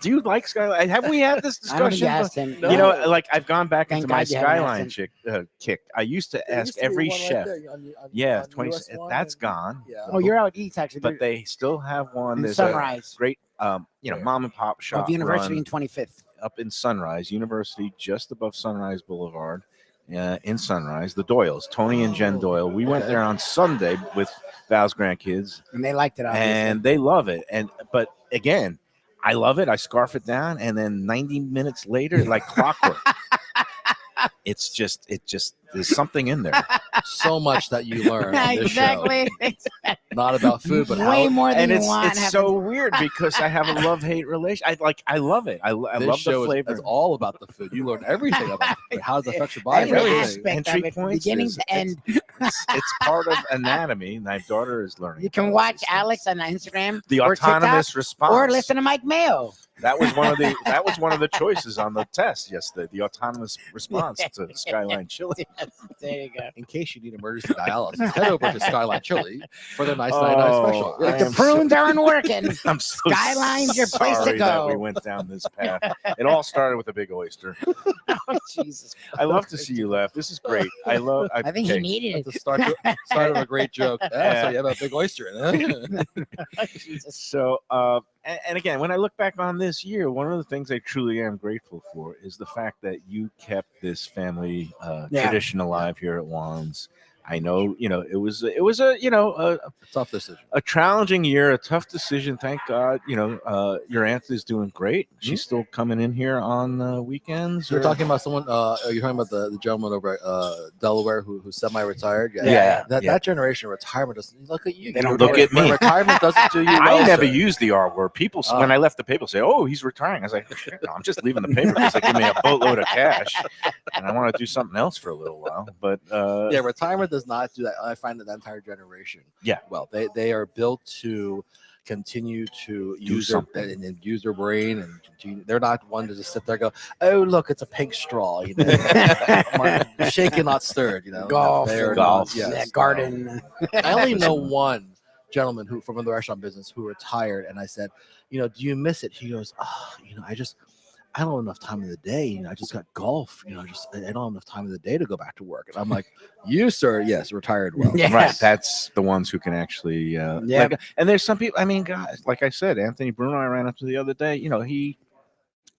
do you like Skyline? Have we had this I don't think discussion? you asked him. You know, like I've gone back Thank into my God you haven't Skyline asked kick. I used to There ask used to be every one right chef. there on 20. US one, That's and- gone. Yeah. Oh, you're out east actually. But they still have one. in There's Sunrise a great, Where? mom and pop shop of the University run in 25th. up in Sunrise University, just above Sunrise Boulevard. In Sunrise, the Doyles, Tony and Jen Doyle. We went there on Sunday with Val's grandkids, And they liked it, obviously. and they love it. But again, I love it. I scarf it down, and then 90 minutes later, like clockwork, it just there's something in there. So much that you learn on this exactly. show. Not about food, but Way how more than And you it's want. so weird because I have a love-hate relation. I love it. I this love show the flavor. is all about the food. You learn everything about the food. How it affects your body. every everything. aspect Entry of it, points beginning is- to end. It's part of anatomy. My daughter is learning. You can about watch these Alex things. on Instagram The or TikTok, autonomous response, or listen to Mike Mayo. That was one of the choices on the test yesterday. The autonomous response to Skyline Chili. There you go. In case you need emergency dialysis, head over to Skyline Chili for their nice 99 special. I If the am prunes aren't working, I'm so Skyline's your place to sorry that go. we went down this path. It all started with a big oyster. Oh, Jesus. I love to see you laugh. This is great. I think he okay. needed At it. the start of a great joke. Yeah, so you have a big oyster in it. Oh, Jesus. So, and again, when I look back on this year, one of the things I truly am grateful for is the fact that you kept this family tradition alive here at Wans. I know, it was a, Tough decision. a challenging year, a tough decision. Thank God, your aunt is doing great. She's still coming in here on weekends. You're or- talking about someone. You're talking about the gentleman over at Delaware who semi-retired. Yeah. That generation of retirement doesn't look at you. They don't look at me. Retirement doesn't do you well. I never sir. used the R word. People, when I left the paper, say, "Oh, he's retiring." I was like, "No, I'm just leaving the paper because they give me a boatload of cash, and I want to do something else for a little while." But Yeah, retirement does not do that. I find that entire generation. Yeah. Well, they are built to continue to use something. and use their brain and continue. They're not one to just sit there and go, "Oh, look, it's a pink straw." Shaken, not stirred. Golf. They're Golf. Not, Yeah, yes, garden. I only know one gentleman who from the restaurant business who retired, and I said, "Do you miss it?" He goes, "Oh, I don't have enough time in the day. I just got golf. I don't have enough time in the day to go back to work." And I'm like, "You, sir, yes, retired well." Yes. right, that's the ones who can actually. Yeah. And there's some people. I mean, guys, like I said, Anthony Bruno, I ran up to the other day. He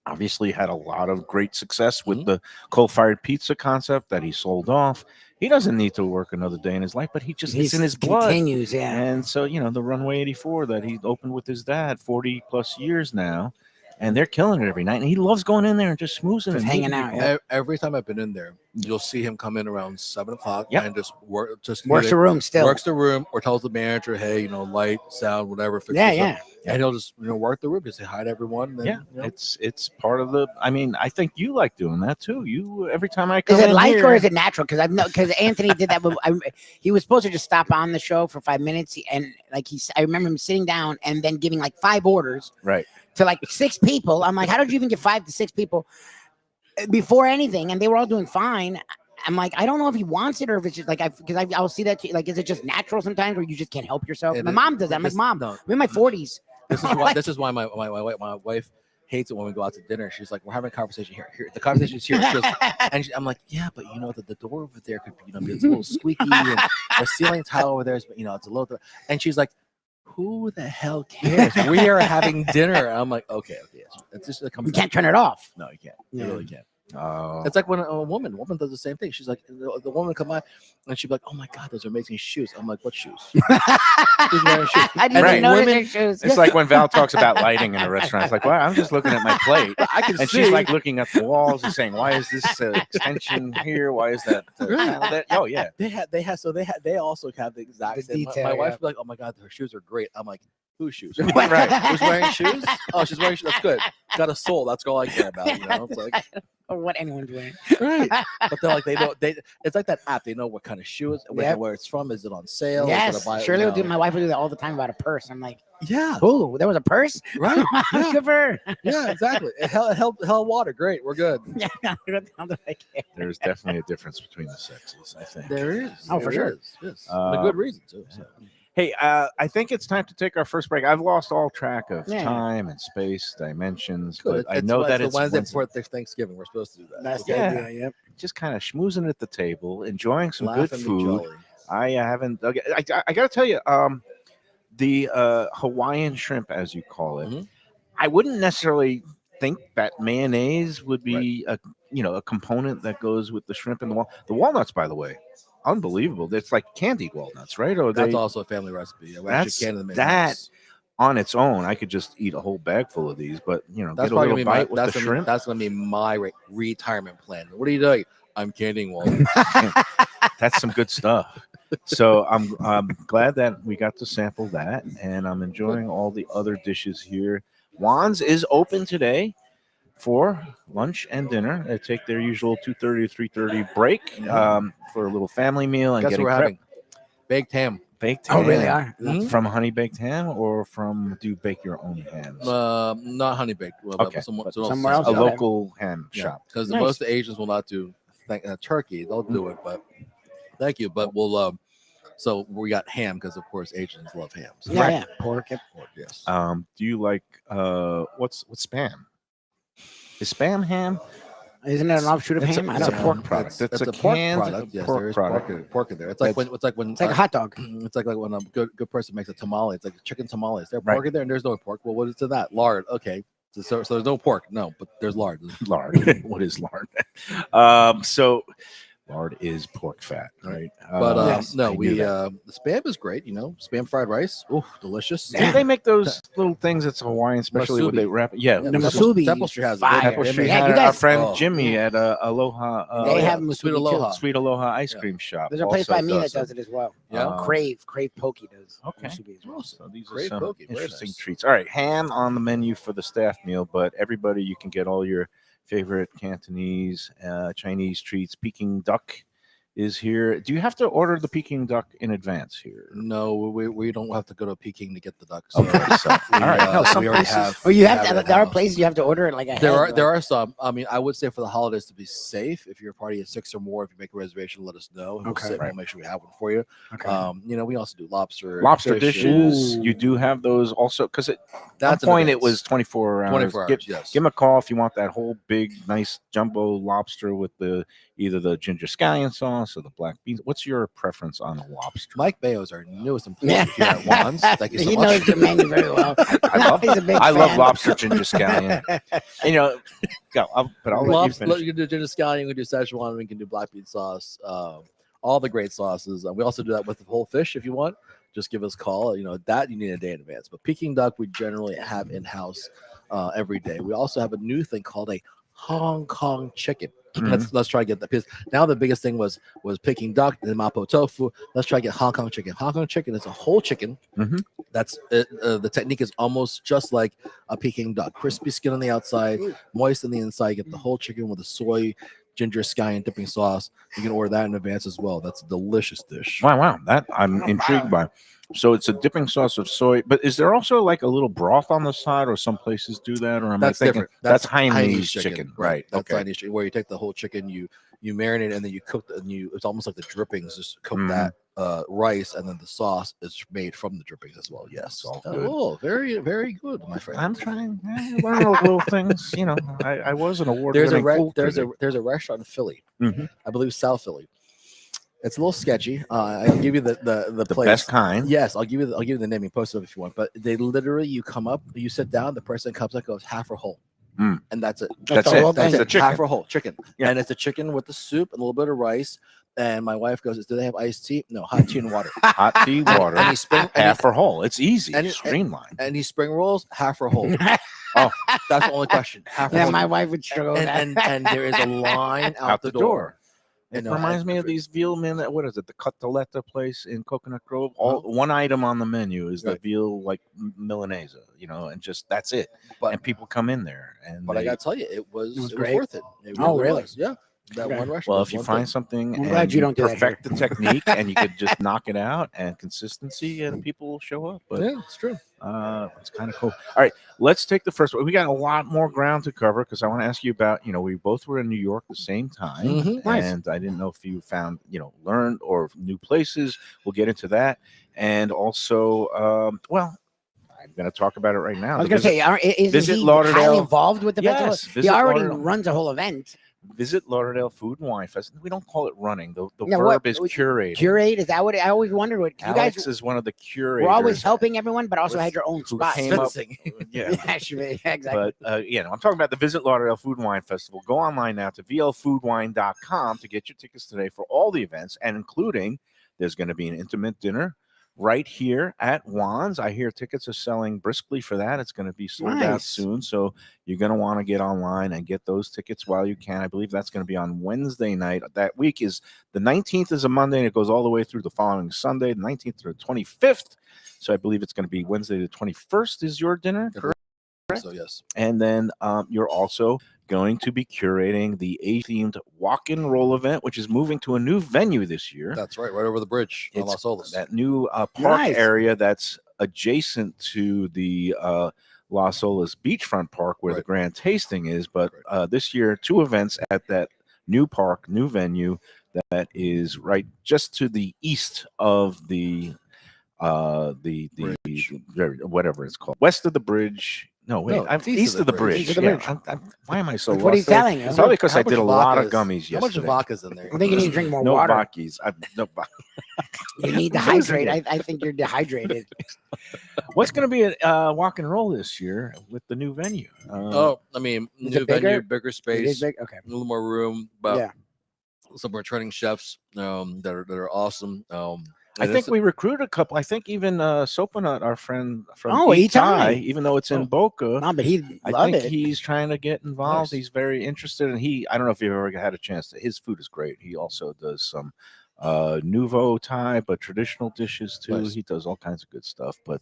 obviously had a lot of great success with the coal-fired pizza concept that he sold off. He doesn't need to work another day in his life, but it's in his blood. Continues, yeah. And so, the Runway 84 that he opened with his dad 40 plus years now, and they're killing it every night. And he loves going in there and just smoozing and hanging meeting out, people. yeah. Every time I've been in there, you'll see him come in around 7:00 Yep. and just work. Just Works either the room still. works the room, or tells the manager, "Hey, light, sound, whatever." Fix Yeah, this up." yeah. And he'll just work the room, just say hi to everyone. And then, Yeah, it's part of the. I mean, I think you like doing that too. You every time I come Is it in like here, or is it natural? Because Anthony did that. He was supposed to just stop on the show for 5 minutes, and I remember him sitting down and then giving 5 orders right? to 6 people. I'm like, how did you even get 5 to 6 people before anything? And they were all doing fine. I'm like, I don't know if he wants it or if it's just because I'll see that too. Is it just natural sometimes where you just can't help yourself? My mom does that. I'm like, Mom, no, I'm in my 40s. This is why my wife hates it when we go out to dinner. She's like, "We're having a conversation here. The conversation is here." She goes, I'm like, "Yeah, but the door over there could be, it's a little squeaky, and the ceiling tile over there is, it's a little." And she's like, "Who the hell cares? We are having dinner." I'm like, "Okay, yes." It's just You can't turn it off. No, you can't. Yeah. You really can't. Oh, It's like when a woman does the same thing. She's like, the woman come by and she'd be like, "Oh my God, those are amazing shoes." I'm like, "What shoes?" Who's wearing shoes? I didn't Right. even notice Women- their shoes. it's like when Val talks about lighting in a restaurant. It's like, well, I'm just looking at my plate, I can and see. she's looking at the walls and saying, "Why is this extension here? Why is that?" That? Oh yeah, They also have the exact The same. detail, My wife yeah. would be like, "Oh my God, her shoes are great." I'm like, "Whose shoes?" right. Who's wearing shoes? Oh, she's wearing shoes. That's good. Got a soul. That's all I care about. It's like, Or what anyone's wearing. right. But they're like, it's like that app. They know what kind of shoe is, Yep. where it's from. Is it on sale? Yes, Is it a buy, Shirley would do. My wife would do that all the time about a purse. I'm like, Yeah. "Oh, there was a purse. Right. Yeah. Good for her." Yeah. Exactly. Hell, water. Great. We're good. Yeah, There's definitely a difference between the sexes, I think. There is. Oh, for There sure. is. Yes. Uh, And a good reason too. So. Hey, I think it's time to take our first break. I've lost all track of Yeah. time and space, dimensions, Good. but I know that the it's Wednesday Wednesday. before Thanksgiving. We're supposed to do that. That's Okay? the Yeah. idea. Yep. Just kind of schmoozing at the table, enjoying some Laugh good and be food. jolly. I haven't. Okay, I got to tell you, the Hawaiian shrimp, as you call it, Mhm. I wouldn't necessarily think that mayonnaise would be a component that goes with the shrimp and the walnuts. By the way, unbelievable! It's like candied walnuts, right? Or That's they also a family recipe. Yeah, we That's- actually can in the that- mayonnaise. on its own. I could just eat a whole bag full of these, but That's get a probably little gonna be my, bite with the shrimp. that's gonna be my retirement plan. What are you doing? I'm candying walnuts. That's some good stuff. So I'm glad that we got to sample that, and I'm enjoying all the other dishes here. Wans is open today for lunch and dinner. They take their usual 2:30 to 3:30 break for a little family meal and Guess getting what we're prep. having? Baked ham. Baked Oh, ham. really are? From Honey Baked Ham, or from do you bake your own hams? Not honey baked. Okay. Somewhere else. A Okay. local ham shop. Because Nice. most of the Asians will not do turkey. They'll do it, but thank you. But we'll so we got ham because of course Asians love ham. So Yeah, yeah. Pork. pork, yes. Do you like what's spam? Is spam ham? Isn't it an offshoot of It's ham? a- I it's don't a know. pork product. It's a pork canned product. Yes, pork there is product. pork in there. It's like when It's like a hot dog. it's like when a good person makes a tamale. It's like chicken tamales. There's Right. pork in there, and there's no pork. Well, what is to that? Lard. Okay. So there's no pork. No, but there's lard. Lard. What is lard? So lard is pork fat, right? But Yes. no, I we knew that. the spam is great. Spam fried rice. Oh, delicious. Do they make those little things that's Hawaiian, especially when Masubi. they wrap it? Yeah, The Temple- masubi Temple is Street has it. fire. Temple Street Yeah, had you our guys. friend Oh. Jimmy at Aloha. They have Sweet masubi too. Aloha. Sweet Aloha ice Yeah. cream shop. There's a place also by me that does does it. it as well. Yeah. Crave Pokey does. Okay. masubi as well. So these are Great some poke, very interesting nice. treats. All right, ham on the menu for the staff meal, but everybody, you can get all your favorite Cantonese, Chinese treats. Peking duck is here. Do you have to order the Peking duck in advance here? No, we don't have to go to Peking to get the ducks. Okay, so all right. No, some we already places- have. Oh, you have have to. it There are in-house. places you have to order it like ahead. There are some. I mean, I would say for the holidays to be safe, if your party is 6 or more, if you make a reservation, let us know. And Okay. we'll make sure we have one for you. Okay. We also do lobster Lobster fish, dishes. Ooh. You do have those also because at That's one an point it advance. was 24 hours. 24 hours. Give, Yes. give them a call if you want that whole big, nice jumbo lobster with either the ginger scallion sauce or the black beans. What's your preference on a lobster? Mike Mayo is our newest employee Yeah. here at Wans. Thank you so He much. knows the menu very well. I love, He's a big I love fan. lobster ginger scallion. And, go. But I'll let you finish. You can do ginger scallion, we can do Szechuan, we can do black bean sauce, all the great sauces. We also do that with the whole fish if you want. Just give us a call. That you need a day in advance. But Peking duck we generally have in house every day. We also have a new thing called a Hong Kong chicken. Let's try to get that because now the biggest thing was Peking duck and mapo tofu. Let's try to get Hong Kong chicken. Hong Kong chicken is a whole chicken. That's the technique is almost just like a Peking duck. Crispy skin on the outside, moist on the inside. You get the whole chicken with the soy, ginger scallion dipping sauce. You can order that in advance as well. That's a delicious dish. Wow. That I'm intrigued by. So it's a dipping sauce of soy, but is there also like a little broth on the side, or some places do that? Or am That's I thinking different. that's Hainanese chicken, right? That's Okay. Hainanese chicken, where you take the whole chicken, you marinate, it, and then you cook it's almost like the drippings. Just cook that rice, and then the sauce is made from the drippings as well. Yes. all good. Oh, very, very good, my friend. I'm trying to learn those little things. I was an There's award-winning food there's critic. a restaurant in Philly, Mhm. I believe South Philly. It's a little sketchy. I'll give you the the place. best kind. Yes, I'll give you the name. You post it up if you want. But they literally, you come up, you sit down, the person comes up, goes half or whole, and that's it. That's the it. whole That's thing. the chicken. Half or whole chicken, Yeah. and it's a chicken with the soup and a little bit of rice. And my wife goes, "Do they have iced tea? No, hot tea and water." Hot tea, water, And he spring half or whole. It's easy, and- streamlined. and these spring rolls, half or whole. That's the only question. Half or Yeah, whole. my wife would struggle with that. and there is a line out the door. It reminds me of these veal what is it? The Cotoletta place in Coconut Grove. One item on the menu is the Right. veal Milanese, and just that's it. But And people come in there, and I gotta tell you, it was great. worth it. It Oh, really? was. Yeah. That Okay. one restaurant. well, was if you one find thing. something I'm and glad you don't do that perfect the technique, and you could just knock it out, and consistency, and people will show up. But Yeah, it's true. it's kind of cool. All right, let's take the first one. We got a lot more ground to cover because I want to ask you about, we both were in New York the same time, Mhm. Nice. and I didn't know if you found, learned or new places. We'll get into that. And also, I'm going to talk about it right now. I was The going to say, isn't visit he Lauderdale- highly involved with the festival? Yes, He visit already Lauderdale. runs a whole event. Visit Lauderdale Food and Wine Festival. We don't call it running. The No, verb what- is curating. Curate, is that what I always wondered? What you Alex guys is one of the curators. were always helping everyone, but also with- had your own who spot. came up- Fencing. Yeah. Yeah, exactly. But I'm talking about the Visit Lauderdale Food and Wine Festival. Go online now to vlfoodwine.com to get your tickets today for all the events, and including there's going to be an intimate dinner right here at Wans. I hear tickets are selling briskly for that. It's going to be sold out Nice. soon, so you're going to want to get online and get those tickets while you can. I believe that's going to be on Wednesday night. That week is the 19th is a Monday, and it goes all the way through the following Sunday, the 19th to the 25th. So I believe it's going to be Wednesday the 21st is your dinner, correct? correct? So yes, And then you're also going to be curating the Asian-themed walk and roll event, which is moving to a new venue this year. that's right over the bridge on It's Las Olas. that new park Nice. area that's adjacent to the Las Olas beachfront park where the Right. grand tasting is. But this year, 2 events at that new park, new venue that is right just to the east of the Bridge. whatever it's called, west of the bridge. No, wait, No, I'm it's east of the bridge. East of the Yeah, bridge. why am I so That's what he's lost? telling you. It's probably because How I much did a lot of vodka is- gummies How much yesterday. vodka's in there? I think you need to drink more No water. Bakis. You need to I'm losing hydrate. it. I think you're dehydrated. What's going to be a walk and roll this year with the new venue? Oh, I mean, Is new it bigger? venue, bigger It is space, big. Okay. a little more room, but Yeah. some more training chefs that are awesome. I and think it's- we recruited a couple. I think even Sopanut, our friend from Oh, Eat Thai, Itai. even though it's in Oh. Boca, No, but he I loved think it. he's trying to get involved. Nice. He's very interested, and I don't know if you've ever had a chance to. His food is great. He also does some nouveau Thai, but traditional dishes too. Nice. He does all kinds of good stuff. But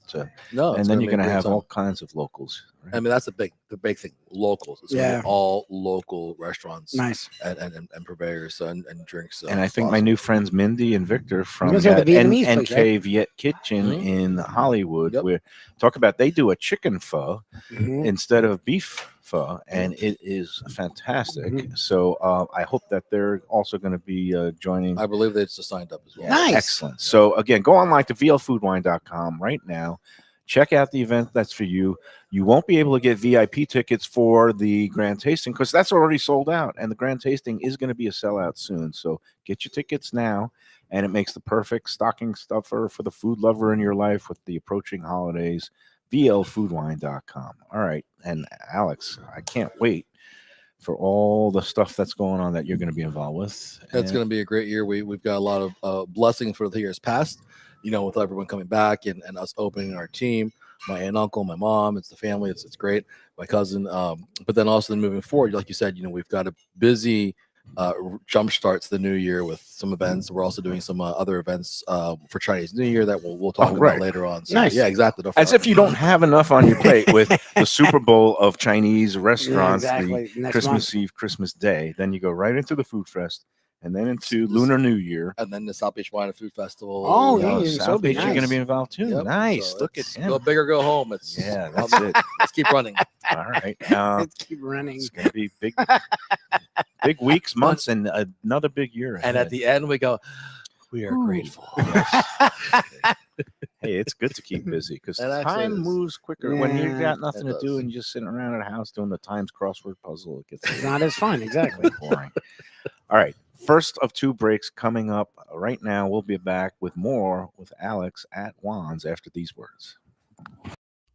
no, it's and then gonna you're be a going to great have time. all kinds of locals. right? I mean, that's the big thing. Locals. It's gonna Yeah. be all local restaurants Nice. and purveyors and drinks. So And I it's think my awesome. new friends Mindy and Victor from gonna say the that Vietnamese NK place, right? Viet Kitchen Mhm. in Hollywood, Yep. where talk about they do a chicken pho Mhm. instead of beef pho, and it is fantastic. Mhm. So I hope that they're also going to be joining. I believe they just signed up as well. Nice. Excellent. So again, go online to vlfoodwine.com right now. Check out the event that's for you. You won't be able to get VIP tickets for the grand tasting because that's already sold out, and the grand tasting is going to be a sellout soon. So get your tickets now, and it makes the perfect stocking stuffer for the food lover in your life with the approaching holidays. vlfoodwine.com. All right, and Alex, I can't wait for all the stuff that's going on that you're going to be involved with. It's And- going to be a great year. We've got a lot of blessing for the years past, with everyone coming back and us opening our team, my aunt and uncle, my mom, it's the family, it's great, my cousin. But then also moving forward, like you said, we've got a busy jump starts the new year with some events. We're also doing some other events for Chinese New Year that we'll talk about right. later on. So, Nice. Yeah, exactly. Don't As forget. if you don't have enough on your plate with the Super Bowl of Chinese Yeah, restaurants, exactly. the Next Christmas month. Eve, Christmas Day. Then you go right into the Food Fest and then into Lunar New Year. And then the South Beach Wine and Food Festival. Oh, Oh, yeah, South so be Beach, you're going to nice. be involved too. Yep. Nice. So Look at it's him. Go big or go home. It's Yeah, that's it. Let's keep running. All right. Let's keep running. It's going to be big weeks, months, and another big year. And at ahead. the end, we go, we are grateful. Hey, it's good to keep busy because It actually time is. moves quicker when you've Yeah, got nothing it to do does. and you're just sitting around at a house doing the Times crossword puzzle. It gets It's not as fun. Exactly. boring. All right. First of 2 breaks coming up right now. We'll be back with more with Alex at Wans after these words.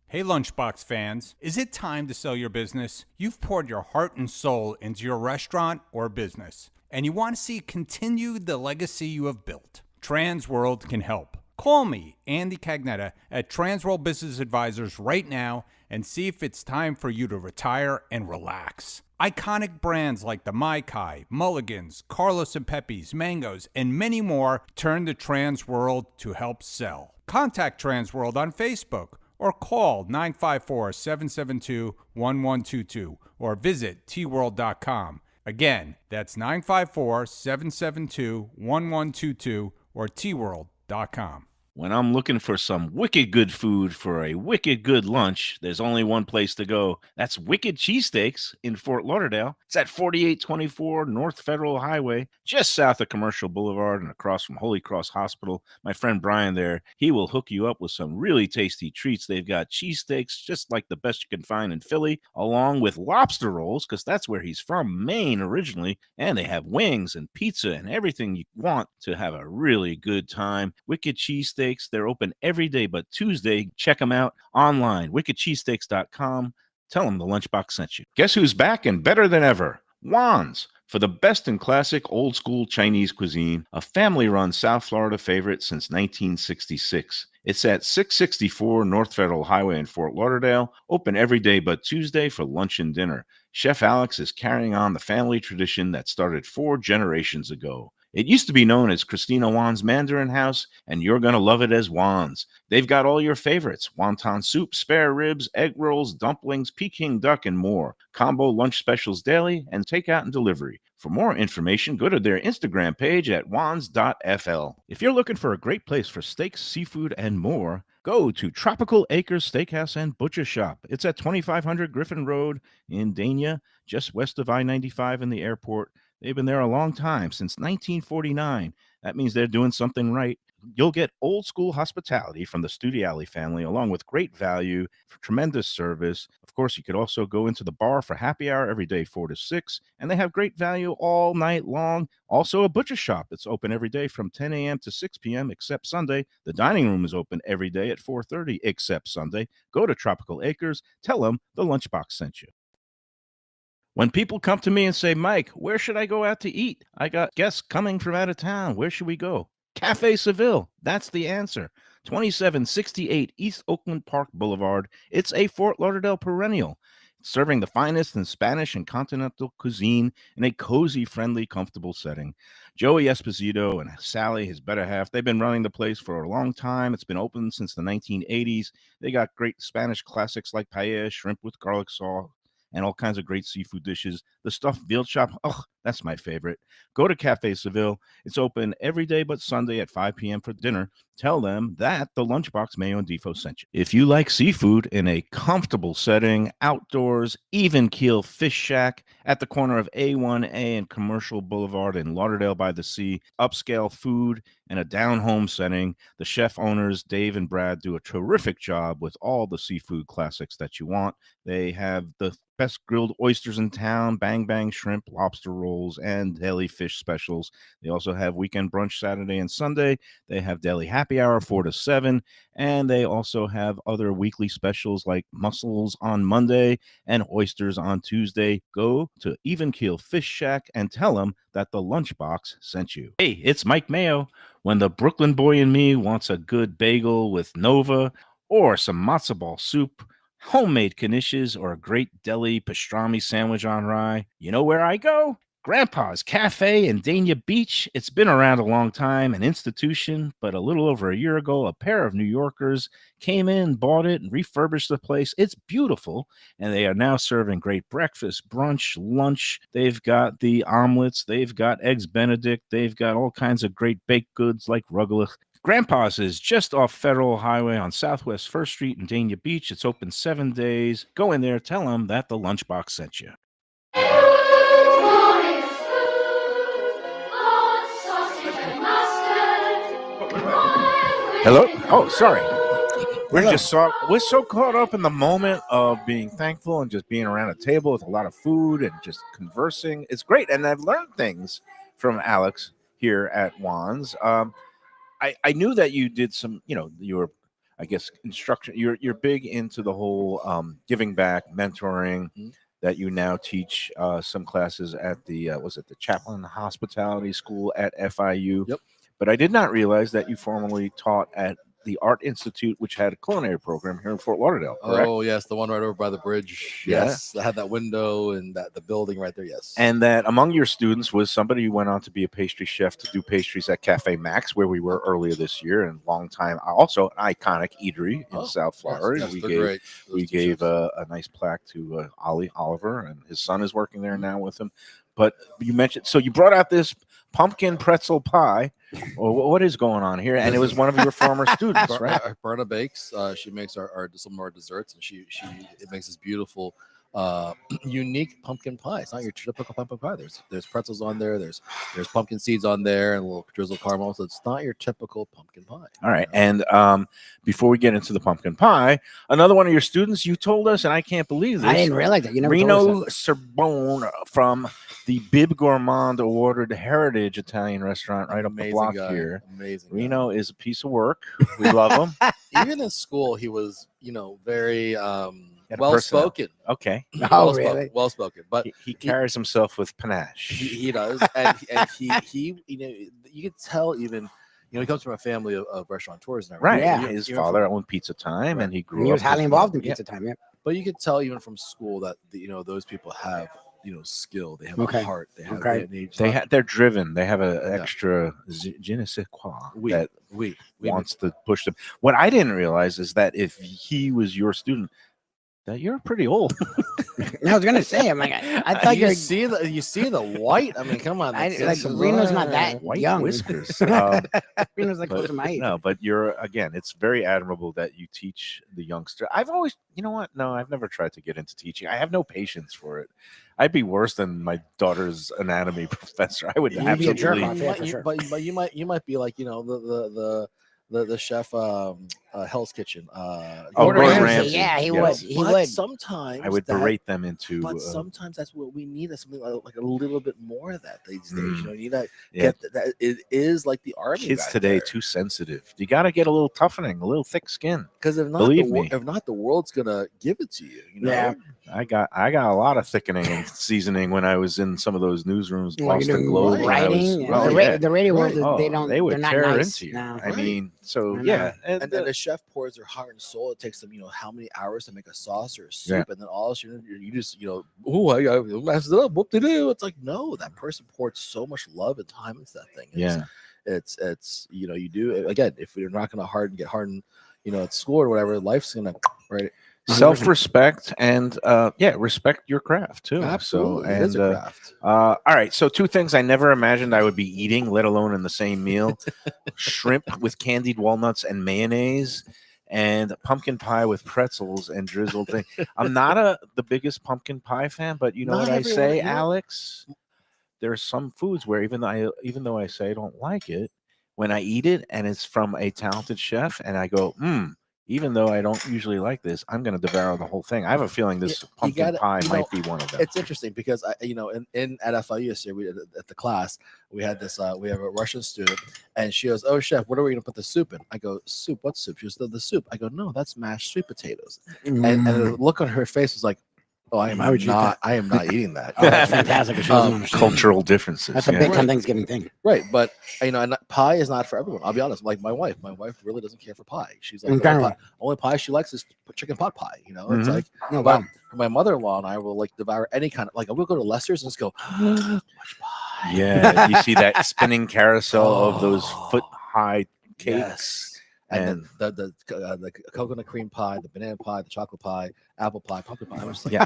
Hey Lunchbox fans, is it time to sell your business? You've poured your heart and soul into your restaurant or business, and you want to see continue the legacy you have built. Transworld can help. Call me, Andy Cagnetta, at Transworld Business Advisors right now and see if it's time for you to retire and relax. Iconic brands like the Mai Kai, Mulligans, Carlos and Pepe's, Mangoes, and many more turn to Transworld to help sell. Contact Transworld on Facebook or call 954-772-1122 or visit tworld.com. Again, that's 954-772-1122 or tworld.com. When I'm looking for some wicked good food for a wicked good lunch, there's only one place to go. That's Wicked Cheesesteaks in Fort Lauderdale. It's at 4824 North Federal Highway, just south of Commercial Boulevard and across from Holy Cross Hospital. My friend Brian there, he will hook you up with some really tasty treats. They've got cheesesteaks, just like the best you can find in Philly, along with lobster rolls, because that's where he's from, Maine originally. And they have wings and pizza and everything you want to have a really good time. Wicked Cheesesteaks. They're open every day but Tuesday. Check them out online, wickedcheesesteaks.com. Tell them the Lunchbox sent you. Guess who's back and better than ever? Wans. For the best in classic old school Chinese cuisine, a family-run South Florida favorite since 1966. It's at 664 North Federal Highway in Fort Lauderdale, open every day but Tuesday for lunch and dinner. Chef Alex is carrying on the family tradition that started 4 generations ago. It used to be known as Christina Wan's Mandarin House, and you're going to love it as Wan's. They've got all your favorites: wonton soup, spare ribs, egg rolls, dumplings, Peking duck, and more. Combo lunch specials daily and takeout and delivery. For more information, go to their Instagram page at wans.fl. If you're looking for a great place for steaks, seafood, and more, go to Tropical Acres Steakhouse and Butcher Shop. It's at 2500 Griffin Road in Dania, just west of I-95 in the airport. They've been there a long time, since 1949. That means they're doing something right. You'll get old school hospitality from the Studiali family, along with great value, for tremendous service. Of course, you could also go into the bar for happy hour every day, 4 to 6, and they have great value all night long. Also, a butcher shop that's open every day from 10 a.m. to 6 p.m. except Sunday. The dining room is open every day at 4:30 except Sunday. Go to Tropical Acres. Tell them the Lunchbox sent you. When people come to me and say, Mike, where should I go out to eat? I got guests coming from out of town. Where should we go? Cafe Seville. That's the answer. 2768 East Oakland Park Boulevard. It's a Fort Lauderdale perennial, serving the finest in Spanish and continental cuisine in a cozy, friendly, comfortable setting. Joey Esposito and Sally, his better half, they've been running the place for a long time. It's been open since the 1980s. They got great Spanish classics like paella, shrimp with garlic sauce, and all kinds of great seafood dishes. The stuffed veal chop, oh, that's my favorite. Go to Cafe Seville. It's open every day but Sunday at 5 p.m. for dinner. Tell them that the Lunchbox Mayo and Defo sent you. If you like seafood in a comfortable setting, outdoors, even keel fish shack at the corner of A1A and Commercial Boulevard in Lauderdale by the Sea, upscale food and a down-home setting, the chef owners, Dave and Brad, do a terrific job with all the seafood classics that you want. They have the best grilled oysters in town, bang bang shrimp, lobster rolls, and deli fish specials. They also have weekend brunch Saturday and Sunday. They have daily happy hour 4 to 7, and they also have other weekly specials like mussels on Monday and oysters on Tuesday. Go to Even Keel Fish Shack and tell them that the Lunchbox sent you. Hey, it's Mike Mayo. When the Brooklyn boy in me wants a good bagel with Nova or some matzo ball soup, homemade knishes, or a great deli pastrami sandwich on rye, you know where I go? Grandpa's Cafe in Dania Beach. It's been around a long time, an institution, but a little over a year ago, a pair of New Yorkers came in, bought it, and refurbished the place. It's beautiful, and they are now serving great breakfast, brunch, lunch. They've got the omelets. They've got eggs Benedict. They've got all kinds of great baked goods like rugelach. Grandpa's is just off Federal Highway on Southwest 1st Street in Dania Beach. It's open 7 days. Go in there, tell them that the Lunchbox sent you. Hello? Oh, sorry. We're so caught up in the moment of being thankful and just being around a table with a lot of food and just conversing. It's great. And I've learned things from Alex here at Wans. I knew that you did some, you were, I guess, instruction. You're big into the whole giving back, mentoring, that you now teach some classes at the, the Chaplain Hospitality School at FIU. Yep. But I did not realize that you formerly taught at the Art Institute, which had a culinary program here in Fort Lauderdale, correct? Oh, yes, the one right over by the bridge. Yeah. Yes, that had that window and the building right there, yes. And that among your students was somebody who went on to be a pastry chef to do pastries at Cafe Max, where we were earlier this year, and long time, also an iconic eatery in South Florida. Yes, we gave a nice plaque to Ollie Oliver, and his son is working there now with him. But you mentioned, so you brought out this pumpkin pretzel pie. Or what is going on here? And it was one of your former students, right? Berta bakes. She makes some of our desserts, and it makes this beautiful, unique pumpkin pie. It's not your typical pumpkin pie. There's pretzels on there. There's pumpkin seeds on there, and a little drizzled caramel. So it's not your typical pumpkin pie. All right. And before we get into the pumpkin pie, another one of your students, you told us, and I can't believe this. I didn't realize that. You never Reno told us Sorbonne from the Bib Gourmand awarded Heritage Italian restaurant right up the block here. Amazing. Reno is a piece of work. We love him. Even in school, he was, very well spoken. Okay. Really? Well spoken. But he carries himself with panache. He does, and he you could tell even. He comes from a family of restaurateurs and everything. Right. Yeah. His father owned Pizza Time, and he grew up. He was highly involved in Pizza Time. Yeah. But you could tell even from school that those people have skill. They have Okay. a heart. They have. Okay. They're driven. They have an Yeah. extra je ne sais quoi that we wants to push them. What I didn't realize is that if he was your student, that you're pretty old. I was gonna say, I'm like, I thought you you're. see the white. I mean, come on. I, that's- like Reno's not that White young. whiskers. Reno's like close to my age. No, but you're again. It's very admirable that you teach the youngster. I've always, you know what? No, I've never tried to get into teaching. I have no patience for it. I'd be worse than my daughter's anatomy professor. I would You'd be a jerk absolutely. off. Yeah, for sure. But you might be like the chef Hell's Kitchen. Gordon Ramsay, Ramsay, yeah, he yes. would. He But would. sometimes I would that- berate them into. But sometimes that's what we need. Is something like a little bit more of that these days. You need to Yeah. get that. It is like the army. Kids today too sensitive. You got to get a little toughening, a little thick skin. Because if not, Believe me. if not, the world's gonna give it to you. You know? Yeah. I got a lot of thickening and seasoning when I was in some of those newsrooms, Well, Boston you're doing Globe. when I was- writing. well, the, yeah. the radio Right. world, they don't. They would they're not tear nice. into you. No. I mean, so I know. yeah, And then the chef pours their heart and soul. It takes them, how many hours to make a sauce or a soup, and then all of a sudden you just, oh, I messed it up. What to do? It's like, no, that person poured so much love and time into that thing. It's you do again. If you're not gonna get hardened, at school or whatever, life's gonna right. self-respect and respect your craft too. Absolutely, So it is and a craft. all right, so two things I never imagined I would be eating, let alone in the same meal: shrimp with candied walnuts and mayonnaise, and pumpkin pie with pretzels and drizzled thing. I'm not the biggest pumpkin pie fan, but you know Not what I everyone, say, yeah. Alex? There's some foods where even though I say I don't like it, when I eat it and it's from a talented chef, and I go, even though I don't usually like this, I'm going to devour the whole thing. I have a feeling this pumpkin pie might be one of them. It's interesting because in at FIU this year, we at the class we had this we have a Russian student, and she goes, "Oh, chef, what are we going to put the soup in?" I go, "Soup? What soup?" She goes, "The soup." I go, "No, that's mashed sweet potatoes." And the look on her face was like, "Oh, I am Why would you eat not. I am not eating that." Oh, that's fantastic. 'Cause she doesn't understand. Cultural differences. That's a yeah. big time Thanksgiving thing. Right, but and pie is not for everyone. I'll be honest. Like my wife really doesn't care for pie. She's like, Okay. only pie she likes is chicken pot pie. It's Mhm. like, Oh, but wow. my mother-in-law and I will like devour any kind of we'll go to Lester's and just go, much pie. Yeah, you see that spinning carousel of those Oh, foot-high cakes. Yes. And then the coconut cream pie, the banana pie, the chocolate pie, apple pie, pumpkin pie. I was like, Yeah.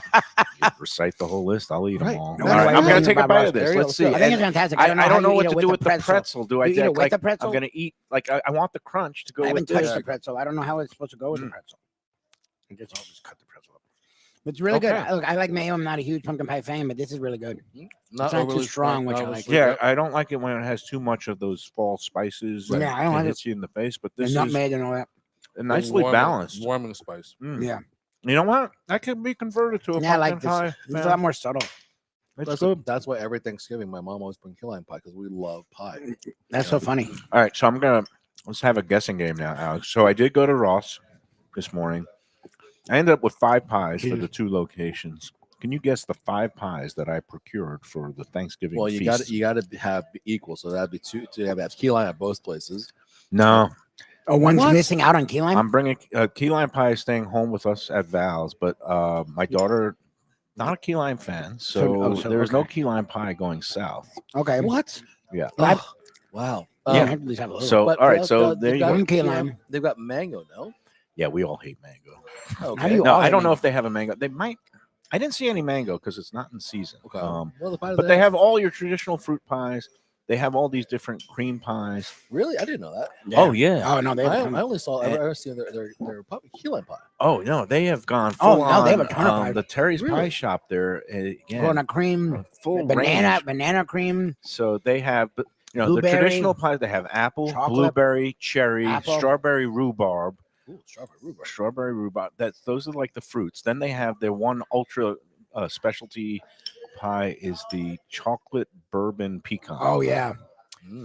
You recite the whole list. I'll eat them Right. all. No, all right, why I'm not? going to take a Bob bite Ross, of this. there you Let's go. see. I think it's And fantastic. I how don't know you what eat to it do with with the pretzel. Do I You eat it do with like the pretzel? I'm going to eat I want the crunch to go I haven't with touched this. the pretzel. I don't know how it's supposed to go with the Mm. pretzel. I guess I'll just cut the pretzel up. It's really good. Okay. Look, I like mayo. I'm not a huge pumpkin pie fan, but this is really good. not not too overly strong, which I overly like. sweet. Yeah, I don't like it when it has too much of those fall spices. and Yeah, I don't it like it. hits you in the face, but The this is nutmeg and all that. nicely balanced. warming spice. Mm. Yeah. You know what? That could be converted to a Yeah, I like pumpkin this. pie. It's a man. lot more subtle. It's good. That's why every Thanksgiving my mom always brings key lime pie because we love pie. That's so funny. All right, so let's have a guessing game now, Alex. So I did go to Ross this morning. I ended up with 5 pies for the 2 locations. Can you guess the 5 pies that I procured for the Thanksgiving Well, feast? you got to have equal, so that'd be 2 to have key lime at both places. No, Oh, one's What? missing out on key lime? I'm bringing key lime pie is staying home with us at Val's, but my daughter, not a key lime fan, so so, there's no okay. key lime pie going south. Okay. What? Yeah. Well, Wow. Yeah, Yeah. at least have a little. So But all right, they'll- so they'll- there they've you got- go. One key yeah, lime. They've got mango, no? Yeah, we all hate mango. Okay. How do you No, all I hate don't know mango? if they have a mango. They might. I didn't see any mango because it's not in season. Okay. Well, the pie but they have all your traditional fruit pies. They have all these different cream pies. really. I didn't know that. Oh yeah. Oh no, they have a ton I of- only saw. And- I've seen their key lime pie. Oh no, they have gone Oh, full no, they have a on, ton of pies. the Terry's Really? Pie Shop there. Again, coconut cream, full banana range. cream. So they have, the Blueberry, traditional pies. They have apple, chocolate, blueberry, cherry, apple. strawberry rhubarb, Ooh, strawberry rhubarb. strawberry rhubarb. Those are like the fruits. Then they have their one ultra specialty pie is the chocolate bourbon pecan. Oh yeah,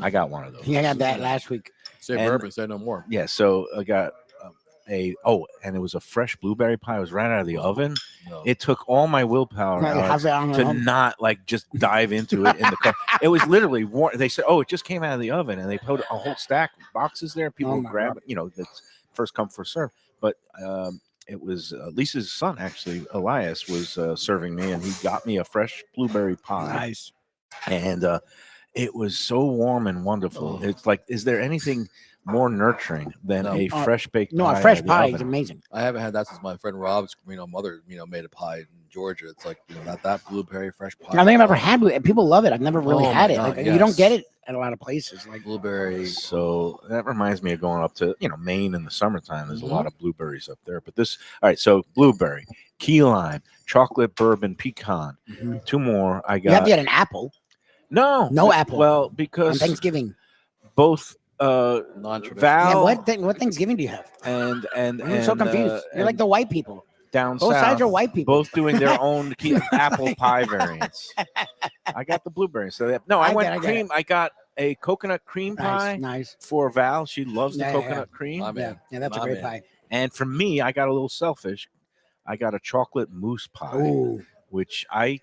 I got one of those. yeah, I got that last week. Say And- bourbon, say no more. Yeah, so I got and it was a fresh blueberry pie. It was right out of the oven. No. It took all my willpower, Like, Alex, how's it on to home? not like just dive into it in the car. It was literally warm. They said, "Oh, it just came out of the oven," and they put a whole stack of boxes there. People Oh would my grab God. it. That's first come first serve. But it was Lisa's son, actually, Elias, was serving me, and he got me a fresh blueberry pie. Nice. And it was so warm and wonderful. It's like, is there anything more nurturing than a fresh baked No, pie? a fresh out of the pie oven? is amazing. I haven't had that since my friend Rob's mother made a pie in Georgia. It's like that blueberry fresh pie. I don't think I've ever had it. People love it. I've never really Oh had my it. God, Like, you don't yes. get it at a lot of places. Like blueberry. So that reminds me of going up to Maine in the summertime. There's a lot of blueberries up there. But this, all right. So blueberry, key lime, chocolate bourbon pecan. Two more. I you have got to get an apple no apple Well, on because Thanksgiving. both Non-traditional. Val Yeah, what Thanksgiving do you have? and I'm so confused. You're like and the white people. down Both south, sides are white people. both doing their own apple pie variants. I got the blueberry. So I I went get it. cream. I got a coconut cream pie Nice. for Val. She loves the Yeah, coconut cream. My Yeah, man. yeah, that's a My great man. pie. And for me, I got a little selfish. I got a chocolate mousse pie, Ooh, which I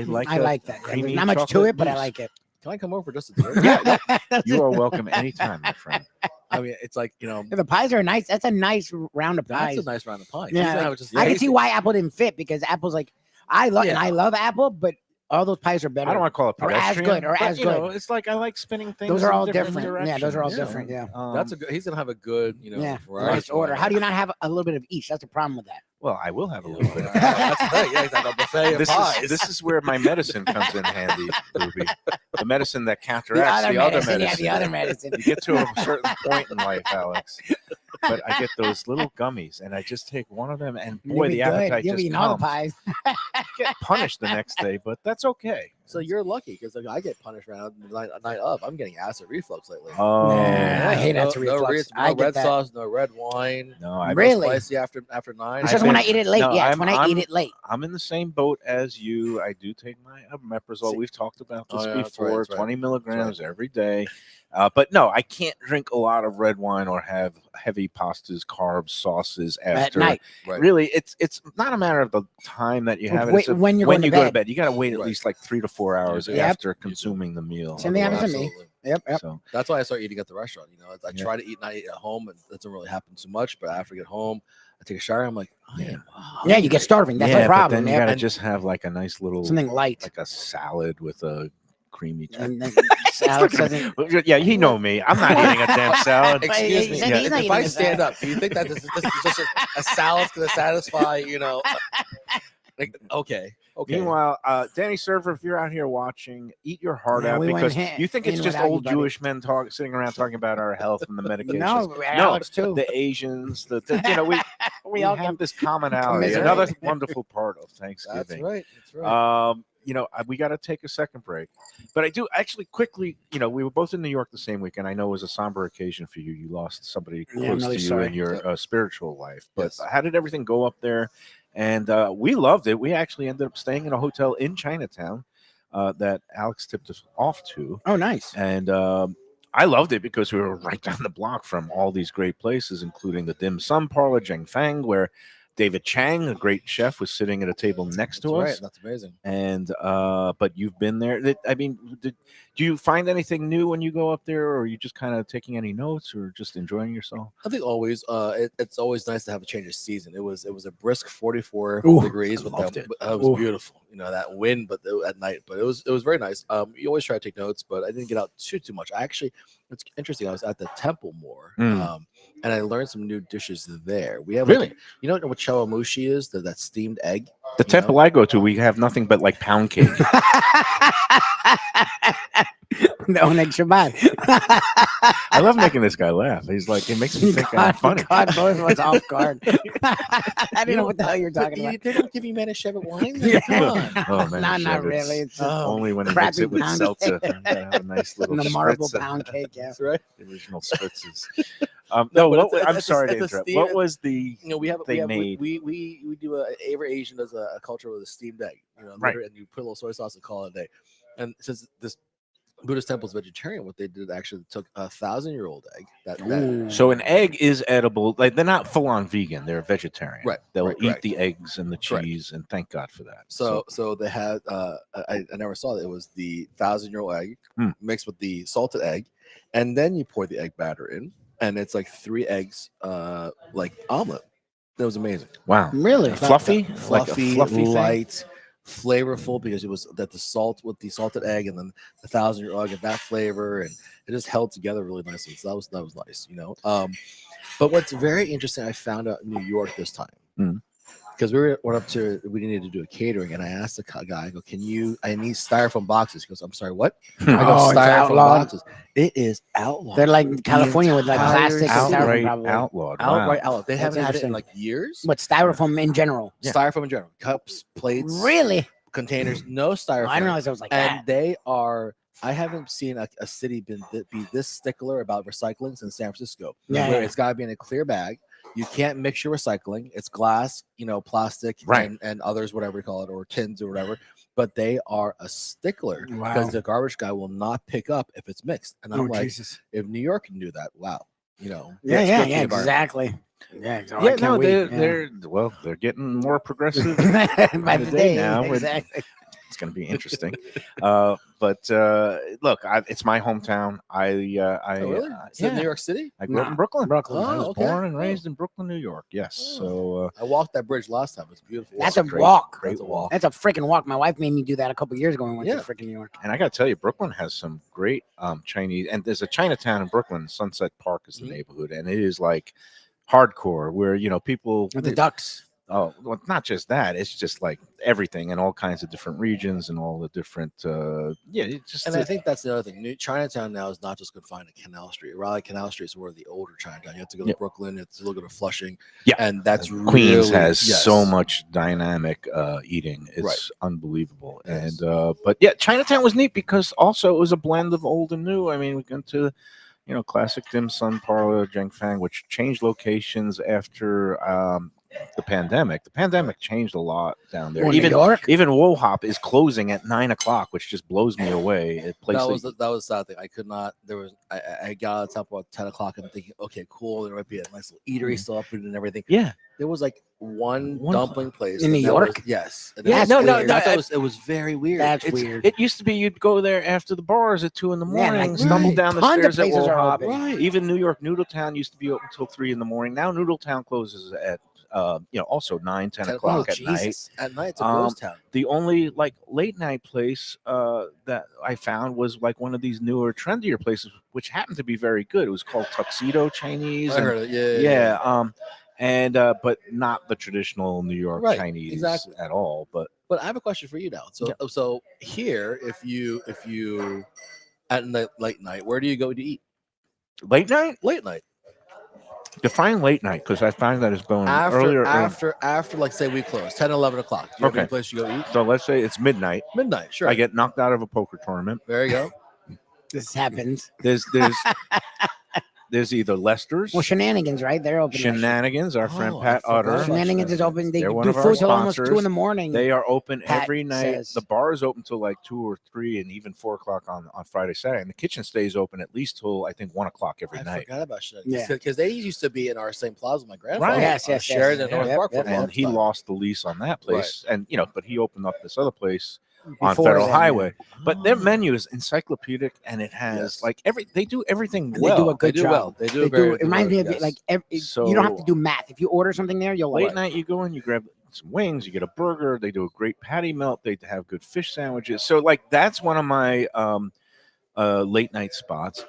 like. I a like that. Yeah, creamy there's not much to chocolate it, but I mousse. like it. Can I come over just to do it? Yeah, You are welcome anytime, my friend. I mean, it's like the pies are nice. That's a nice round of pies. that's a nice round of pie. Yeah, Usually I like, would just I can taste see it. why Apple didn't fit because Apple's like I love and Yeah. I love Apple, but all those pies are better. I don't want to call it Or as pedestrian, good, or but, as you know, good. it's like I like spinning things. Those are in all different. Yeah, those are all directions. different. Yeah. That's a good. He's gonna have a good, Yeah, variety. nice order. How do you not have a little bit of each? That's the problem with that. Well, I will have a little bit. That's the thing. Yeah, exactly. A buffet of pies. This is where my medicine comes in handy, Lubie. The medicine that counteracts the other medicine. Yeah, the other medicine. You get to a certain point in life, Alex. But I get those little gummies, and I just take one of them, and boy, the appetite You'll just be eating all the comes. pies. Get punished the next day, but that's okay. So you're lucky because I get punished around the night of. I'm getting acid reflux lately. Oh, Yeah, I hate no, acid no reflux. No I get red that. sauce, no red wine. no, I Really? Spicy after 9. It's just I when I bet- eat it late. no, Yeah, it's when I I'm- eat it late. I'm in the same boat as you. I do take my omeprazole. See- We've talked about this Oh, yeah, that's right, before. that's right. 20 milligrams every day. But no, I can't drink a lot of red wine or have heavy pastas, carbs, sauces At after. night. Right. Really, it's not a matter of the time that you have it. Wait, It's when you're when going you to go to bed. bed. You got to wait at Right. least like 3 to 4 hours You do. after You do. consuming the meal. Same thing happens to me. Absolutely. Yep. So That's why I start eating at the restaurant. I Yeah. try to not eat at home, and it doesn't really happen too much. But after I get home, I take a shower. I'm like, I am Yeah, you get starving. That's yeah, the problem. But then you Yeah. got to And just have like a nice little something light. like a salad with a creamy. And then Alex doesn't. Yeah, you know me. I'm not eating a damn salad. Excuse he me. said he's not If eating I a stand salad. up, do you think that this is just a salad's going to satisfy? Like okay. Meanwhile, Danny Serfer, if you're out here watching, eat your heart Yeah, out we went because ha- you think it's in just without you, old buddy. Jewish men sitting around talking about our health and the medications. No, Alex too. The Asians, we all have get this commonality. commiserate. Another wonderful part of That's Thanksgiving. right. That's right. We got to take a second break, but I do actually quickly. We were both in New York the same week, and I know it was a somber occasion for you. You lost somebody Yeah, I'm close really to you sorry. in your spiritual life. But Yes. how did everything go up there? And we loved it. We actually ended up staying in a hotel in Chinatown that Alex tipped us off to, Oh, nice. and I loved it because we were right down the block from all these great places, including the dim sum parlor, Jeng Fang, where David Chang, a great chef, was sitting at a table next to That's us. right. That's amazing. And but you've been there. Do you find anything new when you go up there, or are you just kind of taking any notes, or just enjoying yourself? I think always it's always nice to have a change of season. It was a brisk 44 Ooh, degrees with loved that. it. It was Ooh. beautiful. That wind, but at night. But it was very nice. You always try to take notes, but I didn't get out too much. It's interesting. I was at the temple more, and I learned some new dishes there. We have Really? You know what chawamushi is? That steamed egg. The temple I go to, we have nothing but like pound cake. The Oneg Shabbat. I love making this guy laugh. He's like, it makes me think I'm funny. God, both of us off guard. I didn't know what the hell you're talking about. They don't give you Manischewitz wine. Yeah. Come on. Oh man, Not Chevitz. really. It's Only when he crappy makes it with pound seltzer. cake. Gotta have a nice little the marble spritz. pound cake. Yeah. That's right. The original spritzes. No, No, but I'm it's sorry a to interrupt. steam- What was the? They made. We do every Asian does a culture with a steamed egg, Right. and you put a little soy sauce and call it a day. And since this Buddhist temple is vegetarian, what they did actually took 1,000-year-old egg. That So an egg is edible. Like they're not full on vegan. They're vegetarian. Right, They'll right, eat correct. the eggs and the Correct. cheese, and thank God for that. so they had I never saw that it was the 1,000-year-old egg mixed with the salted egg, and then you pour the egg batter in, and it's like 3 eggs like omelet. That was amazing. Wow. Really? Fluffy? Fluffy, Like a fluffy thing? light, flavorful because it was that the salt with the salted egg and then the 1,000-year-old egg and that flavor, and it just held together really nicely. So that was nice, you know. But what's very interesting, I found out in New York this time. Mm. Because we needed to do a catering, and I asked the guy, I go, I need styrofoam boxes. He goes, I'm sorry, what? I go, Oh, it's styrofoam outlawed. boxes. It is outlawed. They're like California with like entire plastic and city. styrofoam, Outright probably. outlawed. Wow. Outright outlawed. They That's haven't had it in interesting. like years. But styrofoam in general. Yeah. Styrofoam in general, cups, plates, Really? containers, no styrofoam. I didn't realize it was like And that. they are. I haven't seen a city be this stickler about recycling since San Francisco. Yeah, where yeah. it's got to be in a clear bag. You can't mix your recycling. It's glass, plastic, Right. and others, whatever you call it, or tins or whatever. But they are a stickler because Wow. the garbage guy will not pick up if it's mixed. And I'm like, Jesus. if New York can do that, wow, Yeah, it's yeah, good for the yeah, environment. exactly. Yeah, so I Yeah, can't no, wait. they're getting more progressive. By the the day day, now, we're- exactly. It's going to be interesting. But look, it's my hometown. Oh, really? It's in New yeah, York City? I grew up Nah. in Brooklyn. Brooklyn. I was Oh, okay. born and Oh. raised in Brooklyn, New York. Yes. Oh. So I walked that bridge last time. It's beautiful. That's It's a great. walk. Great That's a walk. That's a freaking walk. My wife made me do that a couple years ago when we went Yeah. to freaking New York. And I got to tell you, Brooklyn has some great Chinese. And there's a Chinatown in Brooklyn. Sunset Park is the Mhm. neighborhood, and it is like hardcore, where people. With the ducks. Oh, well, not just that. It's just like everything in all kinds of different regions and all the different. It's just. And I think that's the other thing. Chinatown now is not just confined to Canal Street. Raleigh Canal Street is where the older Chinatown. You have to go to Yeah. Brooklyn. You have to go to Flushing. Yeah. And that's Queens really, has yes. so much dynamic eating. It's Right. unbelievable. Yes. And but yeah, Chinatown was neat because also it was a blend of old and new. I mean, we went to classic dim sum parlor Jiangfang, which changed locations after the pandemic. The pandemic changed a lot down there. Well, New York? Even Wohop is closing at 9:00, which just blows me away. That was the sad thing. I could not. There was. I got out of town about 10:00. I'm thinking, okay, cool. There might be a nice little eatery still up and everything. yeah. There was like one One dumpling place in New that was- York? yes. And Yeah, it was- no, it no, was- no, I thought I- it was very weird. That's weird. It used to be you'd go there after the bars at 2 a.m, Yeah, like, stumble right. down the Tons of stairs at places are Wohop. open. Right. Even New York Noodletown used to be open until 3 a.m. Now Noodletown closes at also 9, 10 o'clock Oh, at night. Jesus. At night, it's a ghost town. The only like late night place that I found was like one of these newer, trendier places, which happened to be very good. It was called Tuxedo Chinese. I and- heard it. Yeah. but not the traditional New York Right, Chinese exactly. at all. But But I have a question for you now. So here, if you at late night, where do you go to eat? late night, Late night. define late night, because I find that it's going earlier. After like say we close 10, 11 o'clock. Do you have any Okay. place you go eat? So let's say it's midnight. Midnight. Sure. I get knocked out of a poker tournament. There you go. This happens. There's either Lester's, Well, Shenanigans, right? They're open. Shenanigans, our friend Oh, I Pat forgot Utter. about Shenanigans is open. They They're one do of our food till almost sponsors. 2 in the morning. They are open Pat every night. says. The bar is open till like 2 or 3 and even 4 o'clock on Friday, Saturday. And the kitchen stays open at least till I think 1 o'clock every I night. forgot about shit. Yeah. Because they used to be in our same plaza. My grandfather. Right. Yes, on yes, yes. Sheridan Yeah, North yep, Park. yep, for a long And he time. lost the lease on that place. And but he opened up this other place on Before Federal then, Highway. But their Oh. menu is encyclopedic, and it has Yes. like they do everything And well. they do a good They do job. well. They do. They very, do. It reminds me of yes. like you don't have to do math. If you order something there, you'll Late like. night, you go in, you grab some wings, you get a burger. They do a great patty melt. They have good fish sandwiches. So like that's one of my late night spots.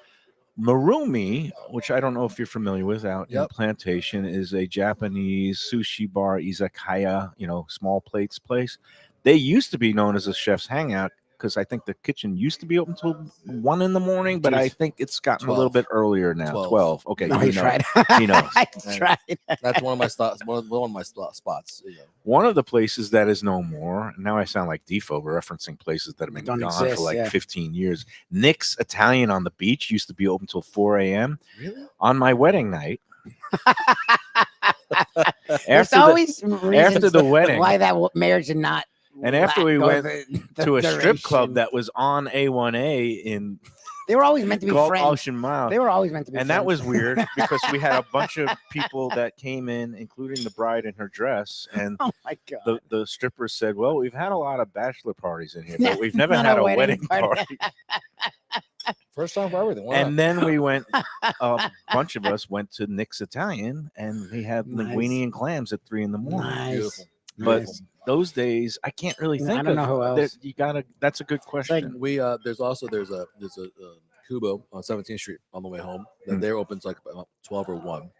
Marumi, which I don't know if you're familiar with, out in Yep. Plantation, is a Japanese sushi bar, izakaya, small plates place. They used to be known as a chef's hangout because I think the kitchen used to be open till 1 in the morning, but I Jeez. think it's gotten a little 12. bit earlier now. 12. 12. Okay, No, you he know. tried. He knows. I And- tried. That's one of my spots. One of my spots. One of the places that is no more, now I sound like Defo, referencing places that have been Don't gone exist, for like yeah. 15 years. Nick's Italian on the Beach used to be open till 4 a.m. Really? On my wedding night. There's after the, always reasons the wedding. why that marriage did not. And after we go went the to a strip club duration. that was on A1A in They were always meant to be Gulf friends. Ocean Mile. They were always meant to be And friends. that was weird because we had a bunch of people that came in, including the bride in her dress. And Oh my god. the strippers said, well, we've had a lot of bachelor parties in here, Yeah, but we've never not had a a wedding wedding party." party. First time for everything. Why And not? then we went, a bunch of us went to Nick's Italian, and we had Nice. linguine and clams at 3 a.m. Nice. Beautiful. But Nice. those days, I can't really No, I think don't know of. who else. You gotta. That's a good question. We there's a Kubo on 17th Street on the way home. That Mm. there opens like about 12 or 1,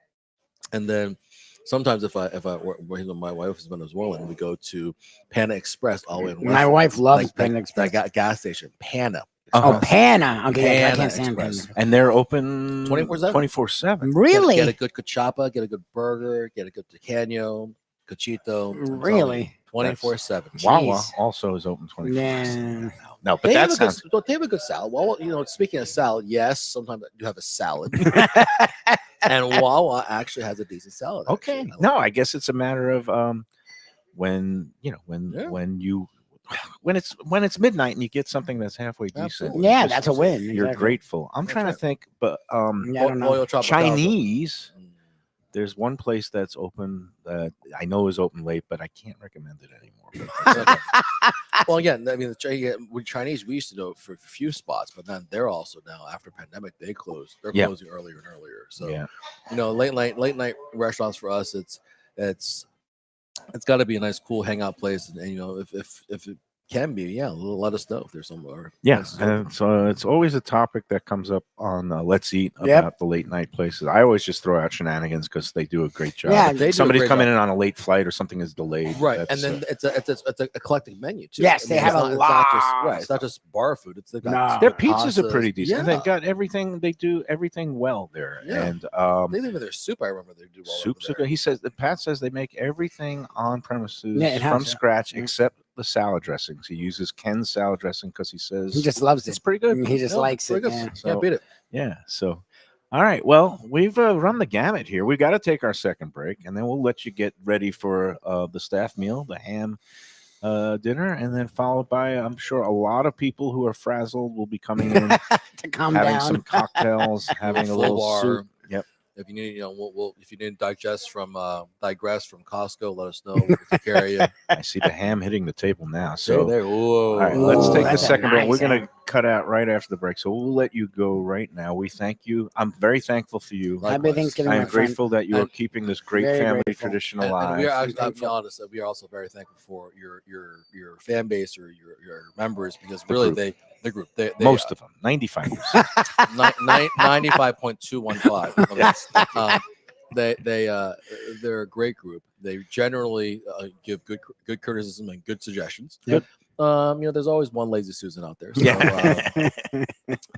and then sometimes if my wife has been as well, and we go to Pana Express all the way in My Westwood, wife loves like Panda that Express. gas station Pana. Uh-huh. Oh, Pana. Okay, I Pana can't stand Express. Pana. And they're open 24/7. 24/7. Really? Get a good cachapa, get a good burger, get a good tequeño, cachito. Really? 24/7. Wawa Jeez. also is open 24/7. Yeah. No, but They have that a good, sounds. they have a good salad. Well, speaking of salad, yes, sometimes you have a salad, and Wawa actually has a decent salad. Okay. actually. No, I guess it's a matter of when Yeah. when it's midnight and you get something that's halfway decent. Absolutely. Yeah, just- that's a win. You're exactly. grateful. I'm That's trying to right. think, but Yeah, I don't know. Pollo Tropical. Chinese. Mm. There's one place that's open that I know is open late, but I can't recommend it anymore. Okay. Well, again, I mean, with Chinese, we used to know for a few spots, but then they're also now after pandemic they close. They're Yeah. closing earlier and earlier. So Yeah. late night restaurants for us, it's got to be a nice, cool hangout place, and if it can be, yeah, let us know if there's somewhere. Yeah, and so it's always a topic that comes up on Let's Eat about Yep. the late night places. I always just throw out shenanigans because they do a great job. Yeah, If they do a somebody's great coming job. in on a late flight or something is delayed, Right, and that's, then it's an eclectic menu too. Yes, they have a it's not lot just of right. It's not just bar food. It's they've got No. their pizzas are pastas. pretty decent. Yeah, They've got everything. They do everything well there, Yeah. and they even their soup. I remember they do well. soups are over good. there. He says that Pat says they make everything on premises Yeah, in-house, from yeah. scratch Yeah. except the salad dressings. He uses Ken's salad dressing because he says He just loves it's it. pretty good. He just Yeah, likes it. pretty good. Yeah. Can't So, beat it. yeah. So, all right. Well, we've run the gamut here. We got to take our second break, and then we'll let you get ready for the staff meal, the ham dinner, and then followed by, I'm sure, a lot of people who are frazzled will be coming in, To calm having down. some cocktails, having a Full little bar. soup. Yep. If you need, if you need to digress from Costco, let us know. We'll take care of you. I see the ham hitting the table now. So, there. Whoa. all right, let's Ooh, take the that's a second break. We're nice going to cut out right after the break. So we'll let you go right now. We thank you. I'm very thankful for you. Likewise. Happy Thanksgiving, I'm my friend. grateful that you are And- keeping this great Very family grateful. tradition And alive. we are, I'm I'll be thankful. honest, we are also very thankful for your fan base or your members, because The really group. the group they Most of them, 95%. 95.215. They're a great group. They generally give good criticism and good suggestions. Yep. There's always one lazy Susan out there. So, Yeah.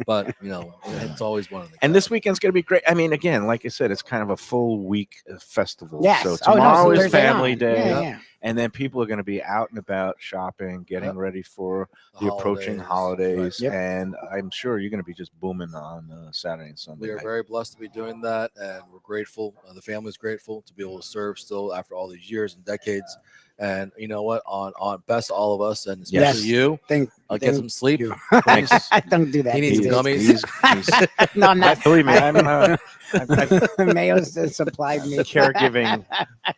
but it's always one of the. And this weekend's going to be great. I mean, again, like I said, it's kind of a full week festival. Yes. So Oh, no, tomorrow is Thursday family on. day. Yeah, yeah. And then people are going to be out and about shopping, getting Yep. ready for the approaching holidays. Yep. And I'm sure you're going to be just booming on Saturday and Sunday. We are night. very blessed to be doing that, and we're grateful. The family's grateful to be able to serve still after all these years and decades. And you know what? On best of all of us, and especially Yes. you, Thank get thank some sleep. you. Please. Don't do that. He needs these days. gummies. No, I'm not. Believe me, I'm Mayo's supplied me. caregiving.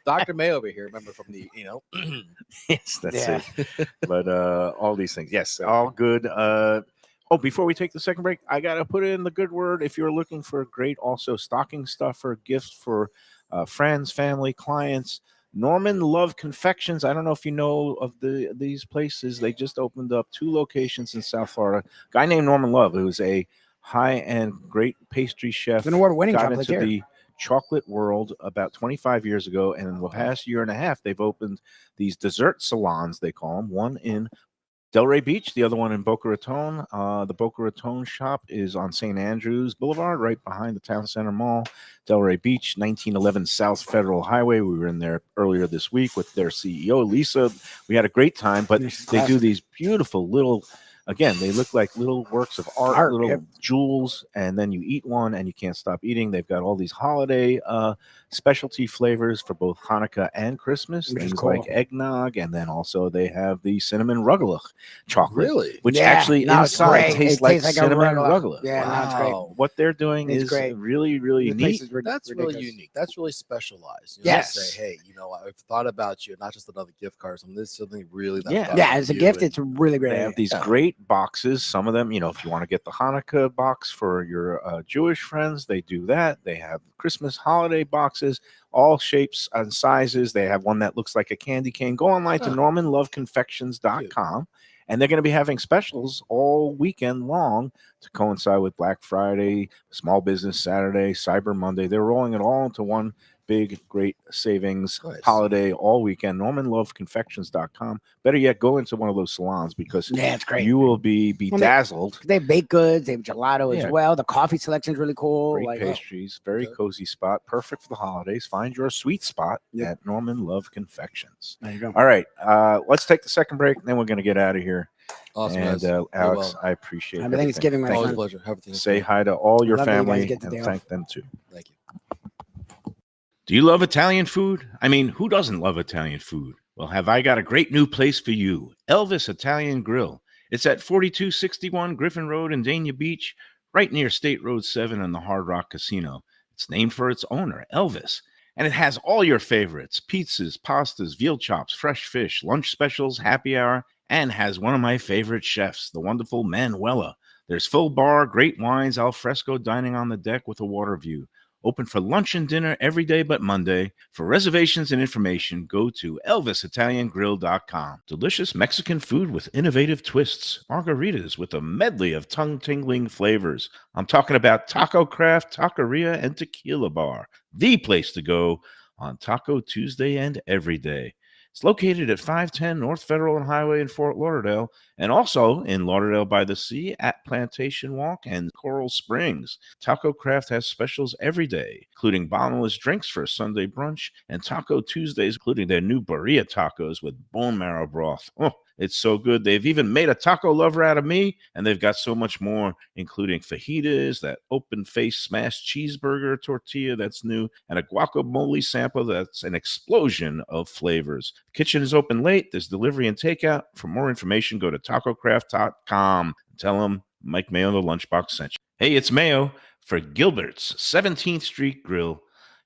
Dr. Mayo over here, remember from the Yes, that's Yeah. it. But all these things, yes, all good. Before we take the second break, I gotta put in the good word. If you're looking for a great, also stocking stuffer, gifts for friends, family, clients, Norman Love Confections. I don't know if you know of these places. They just opened up 2 locations in South Florida. A guy named Norman Love, who's a high-end, great pastry chef, An award-winning got into chocolatier. the chocolate world about 25 years ago, and in the past year and a half, they've opened these dessert salons. They call them, one in Delray Beach, the other one in Boca Raton. The Boca Raton shop is on St. Andrews Boulevard, right behind the Town Center Mall. Delray Beach, 1911 South Federal Highway. We were in there earlier this week with their CEO, Lisa. We had a great time, but they do these beautiful little, again, they look like little works of art, little yep. jewels, and then you eat one and you can't stop eating. They've got all these holiday specialty flavors for both Hanukkah and Christmas, Which is things cool. like eggnog, and then also they have the cinnamon rugelach chocolate, Really? which Yeah, actually no, it's inside great. tastes It like tastes like a cinnamon rugelach. rugelach. Yeah, no, it's great. Wow. What they're doing It's is great. really, really The place neat. is That's ridiculous. really unique. That's really specialized. Yes. Say, hey, I've thought about you, not just another gift card. This is something really. That's Yeah. valuable Yeah, as a to you, gift, and it's a really great. They have idea. these Yeah. great great boxes. Some of them, if you want to get the Hanukkah box for your Jewish friends, they do that. They have Christmas holiday boxes, all shapes and sizes. They have one that looks like a candy cane. Go online to normanloveconfections.com. And they're going to be having specials all weekend long to coincide with Black Friday, Small Business Saturday, Cyber Monday. They're rolling it all into one big, great savings holiday all weekend. NormanLoveConfections.com. Better yet, go into one of those salons because it's great. You will be bedazzled. They have baked goods. They have gelato as well. The coffee selection is really cool. Great pastries. Very cozy spot. Perfect for the holidays. Find your sweet spot at Norman Love Confections. There you go. All right. Let's take the second break, and then we're going to get out of here. Awesome. And Alex, I appreciate it. Happy Thanksgiving, my Always friend. a pleasure. Happy Thanksgiving. Say hi to all your family and thank them too. Thank you. Do you love Italian food? I mean, who doesn't love Italian food? Well, have I got a great new place for you, Elvis Italian Grill. It's at 4261 Griffin Road in Dania Beach, right near State Road 7 and the Hard Rock Casino. It's named for its owner, Elvis. And it has all your favorites, pizzas, pastas, veal chops, fresh fish, lunch specials, happy hour, and has one of my favorite chefs, the wonderful Manuela. There's full bar, great wines, al fresco dining on the deck with a water view. Open for lunch and dinner every day but Monday. For reservations and information, go to ElvisItalianGrill.com. Delicious Mexican food with innovative twists. Margaritas with a medley of tongue-tingling flavors. I'm talking about Taco Craft, Taqueria, and Tequila Bar. The place to go on Taco Tuesday and every day. It's located at 510 North Federal and Highway in Fort Lauderdale, and also in Lauderdale by the Sea at Plantation Walk and Coral Springs. Taco Craft has specials every day, including bottomless drinks for a Sunday brunch, and Taco Tuesdays, including their new birria tacos with bone marrow broth. Oh, it's so good. They've even made a taco lover out of me, and they've got so much more, including fajitas, that open-faced smashed cheeseburger tortilla that's new, and a guacamole sample that's an explosion of flavors. The kitchen is open late. There's delivery and takeout. For more information, go to tacocraft.com. Tell them Mike Mayo, the Lunchbox, sent you. Hey, it's Mayo for Gilbert's 17th Street Grill.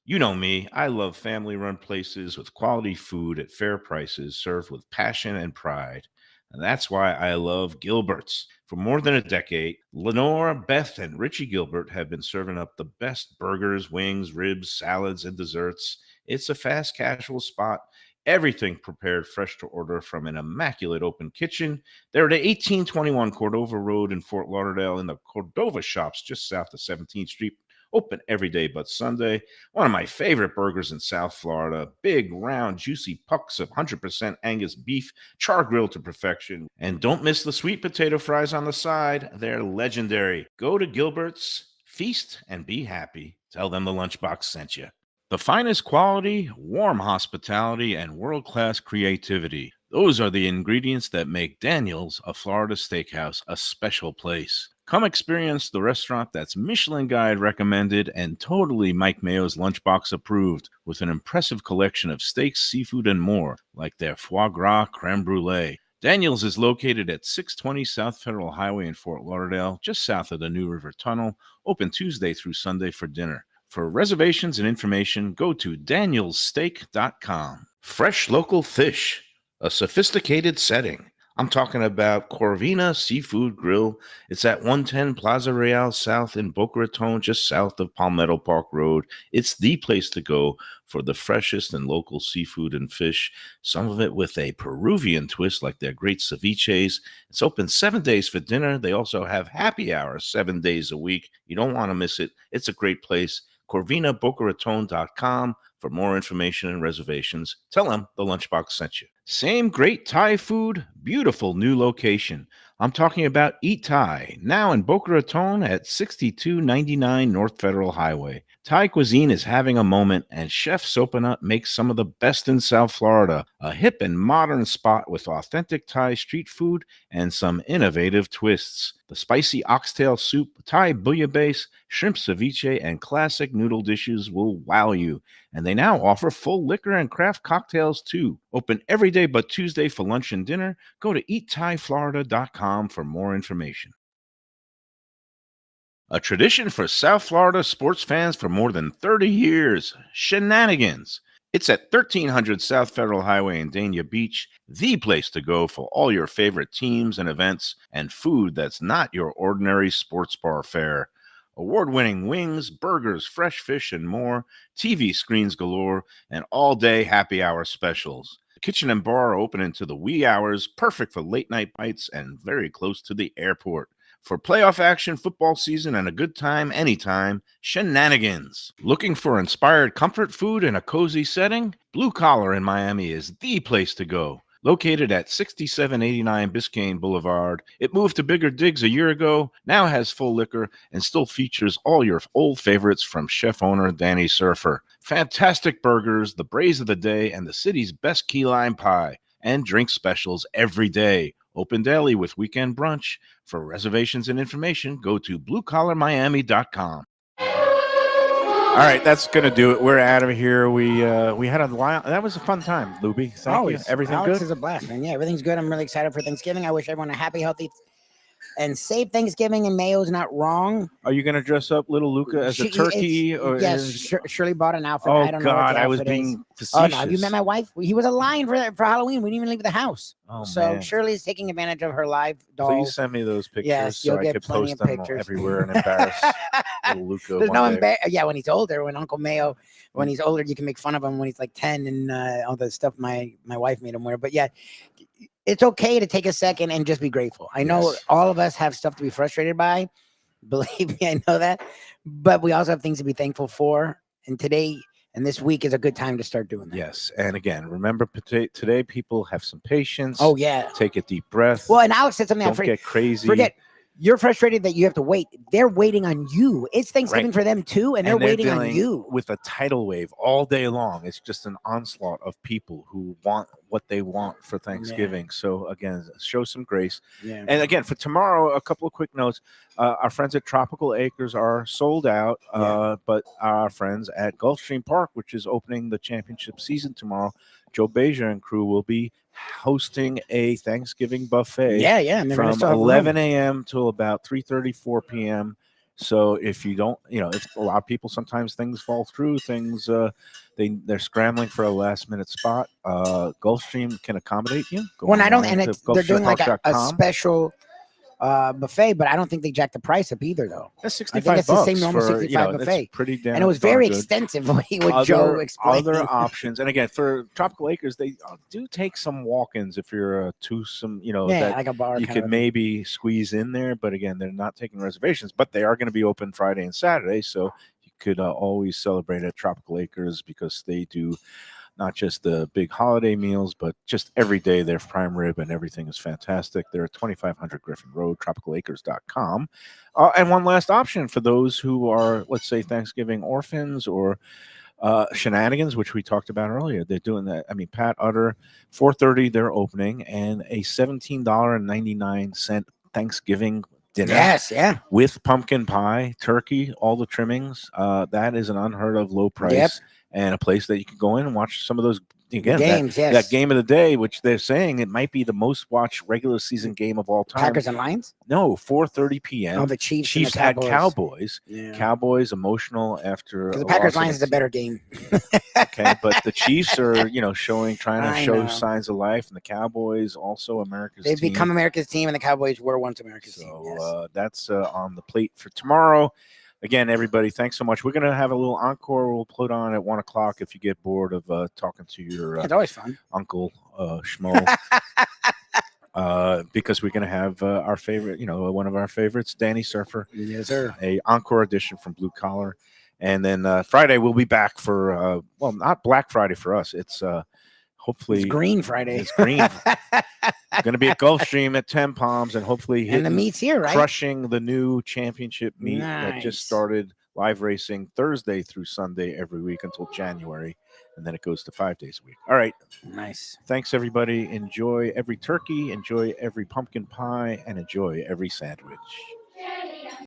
You know me, I love family-run places with quality food at fair prices served with passion and pride. And that's why I love Gilbert's. For more than a decade, Lenore, Beth, and Richie Gilbert have been serving up the best burgers, wings, ribs, salads, and desserts. It's a fast casual spot. Everything prepared fresh to order from an immaculate open kitchen. They're at 1821 Cordova Road in Fort Lauderdale in the Cordova Shops just south of 17th Street. Open every day but Sunday. One of my favorite burgers in South Florida. Big, round, juicy pucks of 100% Angus beef, char grilled to perfection. And don't miss the sweet potato fries on the side. They're legendary. Go to Gilbert's, feast, and be happy. Tell them the Lunchbox sent you. The finest quality, warm hospitality, and world-class creativity. Those are the ingredients that make Daniel's, a Florida steakhouse, a special place. Come experience the restaurant that's Michelin Guide recommended and totally Mike Mayo's Lunchbox approved, with an impressive collection of steaks, seafood, and more, like their foie gras creme brulee. Daniel's is located at 620 South Federal Highway in Fort Lauderdale, just south of the New River Tunnel, open Tuesday through Sunday for dinner. For reservations and information, go to danielssteak.com. Fresh local fish, a sophisticated setting. I'm talking about Corvina Seafood Grill. It's at 110 Plaza Real South in Boca Raton, just south of Palmetto Park Road. It's the place to go for the freshest and local seafood and fish, some of it with a Peruvian twist like their great ceviches. It's open 7 days for dinner. They also have happy hours 7 days a week. You don't want to miss it. It's a great place. CorvinaBocaRaton.com for more information and reservations. Tell them the Lunchbox sent you. Same great Thai food, beautiful new location. I'm talking about Eat Thai, now in Boca Raton at 6299 North Federal Highway. Thai cuisine is having a moment, and Chef Sopanut makes some of the best in South Florida. A hip and modern spot with authentic Thai street food and some innovative twists. The spicy oxtail soup, Thai bouillabaisse, shrimp ceviche, and classic noodle dishes will wow you. And they now offer full liquor and craft cocktails too. Open every day but Tuesday for lunch and dinner. Go to eatthaiflorida.com for more information. A tradition for South Florida sports fans for more than 30 years, Shenanigans. It's at 1300 South Federal Highway in Dania Beach, the place to go for all your favorite teams and events and food that's not your ordinary sports bar fare. Award-winning wings, burgers, fresh fish, and more, TV screens galore, and all-day happy hour specials. The kitchen and bar are open into the wee hours, perfect for late-night bites and very close to the airport. For playoff action, football season, and a good time anytime, Shenanigans. Looking for inspired comfort food in a cozy setting? Blue Collar in Miami is the place to go. Located at 6789 Biscayne Boulevard, it moved to bigger digs a year ago, now has full liquor, and still features all your old favorites from chef-owner Danny Serfer. Fantastic burgers, the braise of the day, and the city's best key lime pie. And drink specials every day. Open daily with weekend brunch. For reservations and information, go to bluecollarmiami.com. All right, that's gonna do it. We're out of here. We had a while. That was a fun time, Lubie. Thank you. Everything Alex good? is a blast, man. Yeah, everything's good. I'm really excited for Thanksgiving. I wish everyone a happy, healthy, and safe Thanksgiving. And Mayo's not wrong. Are you gonna dress up little Luca as a turkey? Or yes, Shirley bought an outfit. Oh I don't know what God, the I was outfit is. being Oh facetious. no! Have you met my wife? He was a lion for Halloween. We didn't even leave the house. Oh, So man. Shirley's taking advantage of her live doll. Please send me those pictures Yes, so you'll I get could plenty post of them pictures. everywhere and embarrass little Luca. There's one no day. yeah, when he's older, when Uncle Mayo, when he's older, you can make fun of him when he's like 10 and all the stuff my wife made him wear. But yeah, it's okay to take a second and just be grateful. I know Yes. all of us have stuff to be frustrated by. Believe me, I know that. But we also have things to be thankful for. And today and this week is a good time to start doing that. Yes, and again, remember today people have some patience. Oh yeah. Take a deep breath. Well, and Alex said something. Don't get crazy. Forget. You're frustrated that you have to wait. They're waiting on you. It's Thanksgiving for them too, and they're waiting on you. With a tidal wave all day long. It's just an onslaught of people who want what they want for Thanksgiving. Yeah. So again, show some grace. Yeah. And again, for tomorrow, a couple of quick notes. Our friends at Tropical Acres are sold out, but our friends at Gulfstream Park, which is opening the championship season tomorrow, Joe Beja and crew will be hosting a Thanksgiving buffet. From 11 a.m. till about 3:34 p.m. So if you don't, if a lot of people, sometimes things fall through, they're scrambling for a last minute spot. Gulfstream can accommodate you. They're doing like a special buffet, but I don't think they jacked the price up either, though. That's $65. I think it's the same normal 65 buffet. Pretty damn. And it was very extensive. What Joe explained. Other options, and again, for Tropical Acres, they do take some walk-ins if you're a twosome, that like a bar. You could maybe squeeze in there, but again, they're not taking reservations. But they are going to be open Friday and Saturday, so you could always celebrate at Tropical Acres because they do not just the big holiday meals, but just every day their prime rib and everything is fantastic. They're at 2500 Griffin Road, tropicalacres.com. And one last option for those who are, let's say, Thanksgiving orphans or Shenanigans, which we talked about earlier. They're doing that. I mean, Pat Utter, 4:30, they're opening, and a $17.99 Thanksgiving dinner. Yes, yeah. With pumpkin pie, turkey, all the trimmings. That is an unheard of low price. Yep. And a place that you can go in and watch some of those games. That game of the day, which they're saying it might be the most watched regular season game of all time. Packers and Lions? No, 4:30 p.m. Oh, the Chiefs. Chiefs and the Cowboys. Yeah. Cowboys emotional after the Packers Lions is a better game. Okay, but the Chiefs are trying to show signs of life, and the Cowboys also America's team. They've become America's team, and the Cowboys were once America's team. So that's on the plate for tomorrow. Again, everybody, thanks so much. We're going to have a little encore we'll put on at 1 o'clock if you get bored of talking to your it's always fun. Uncle Schmo. Because we're going to have our favorite, one of our favorites, Danny Serfer. Yes, sir. A encore edition from Blue Collar. And then Friday, we'll be back for, not Black Friday for us. It's hopefully. It's Green Friday. It's green. Going to be at Gulfstream at 10 Palms and hopefully and the meet's here, right? Crushing the new championship meet that just started live racing Thursday through Sunday every week until January. And then it goes to 5 days a week. All right. Nice. Thanks, everybody. Enjoy every turkey, enjoy every pumpkin pie, and enjoy every sandwich.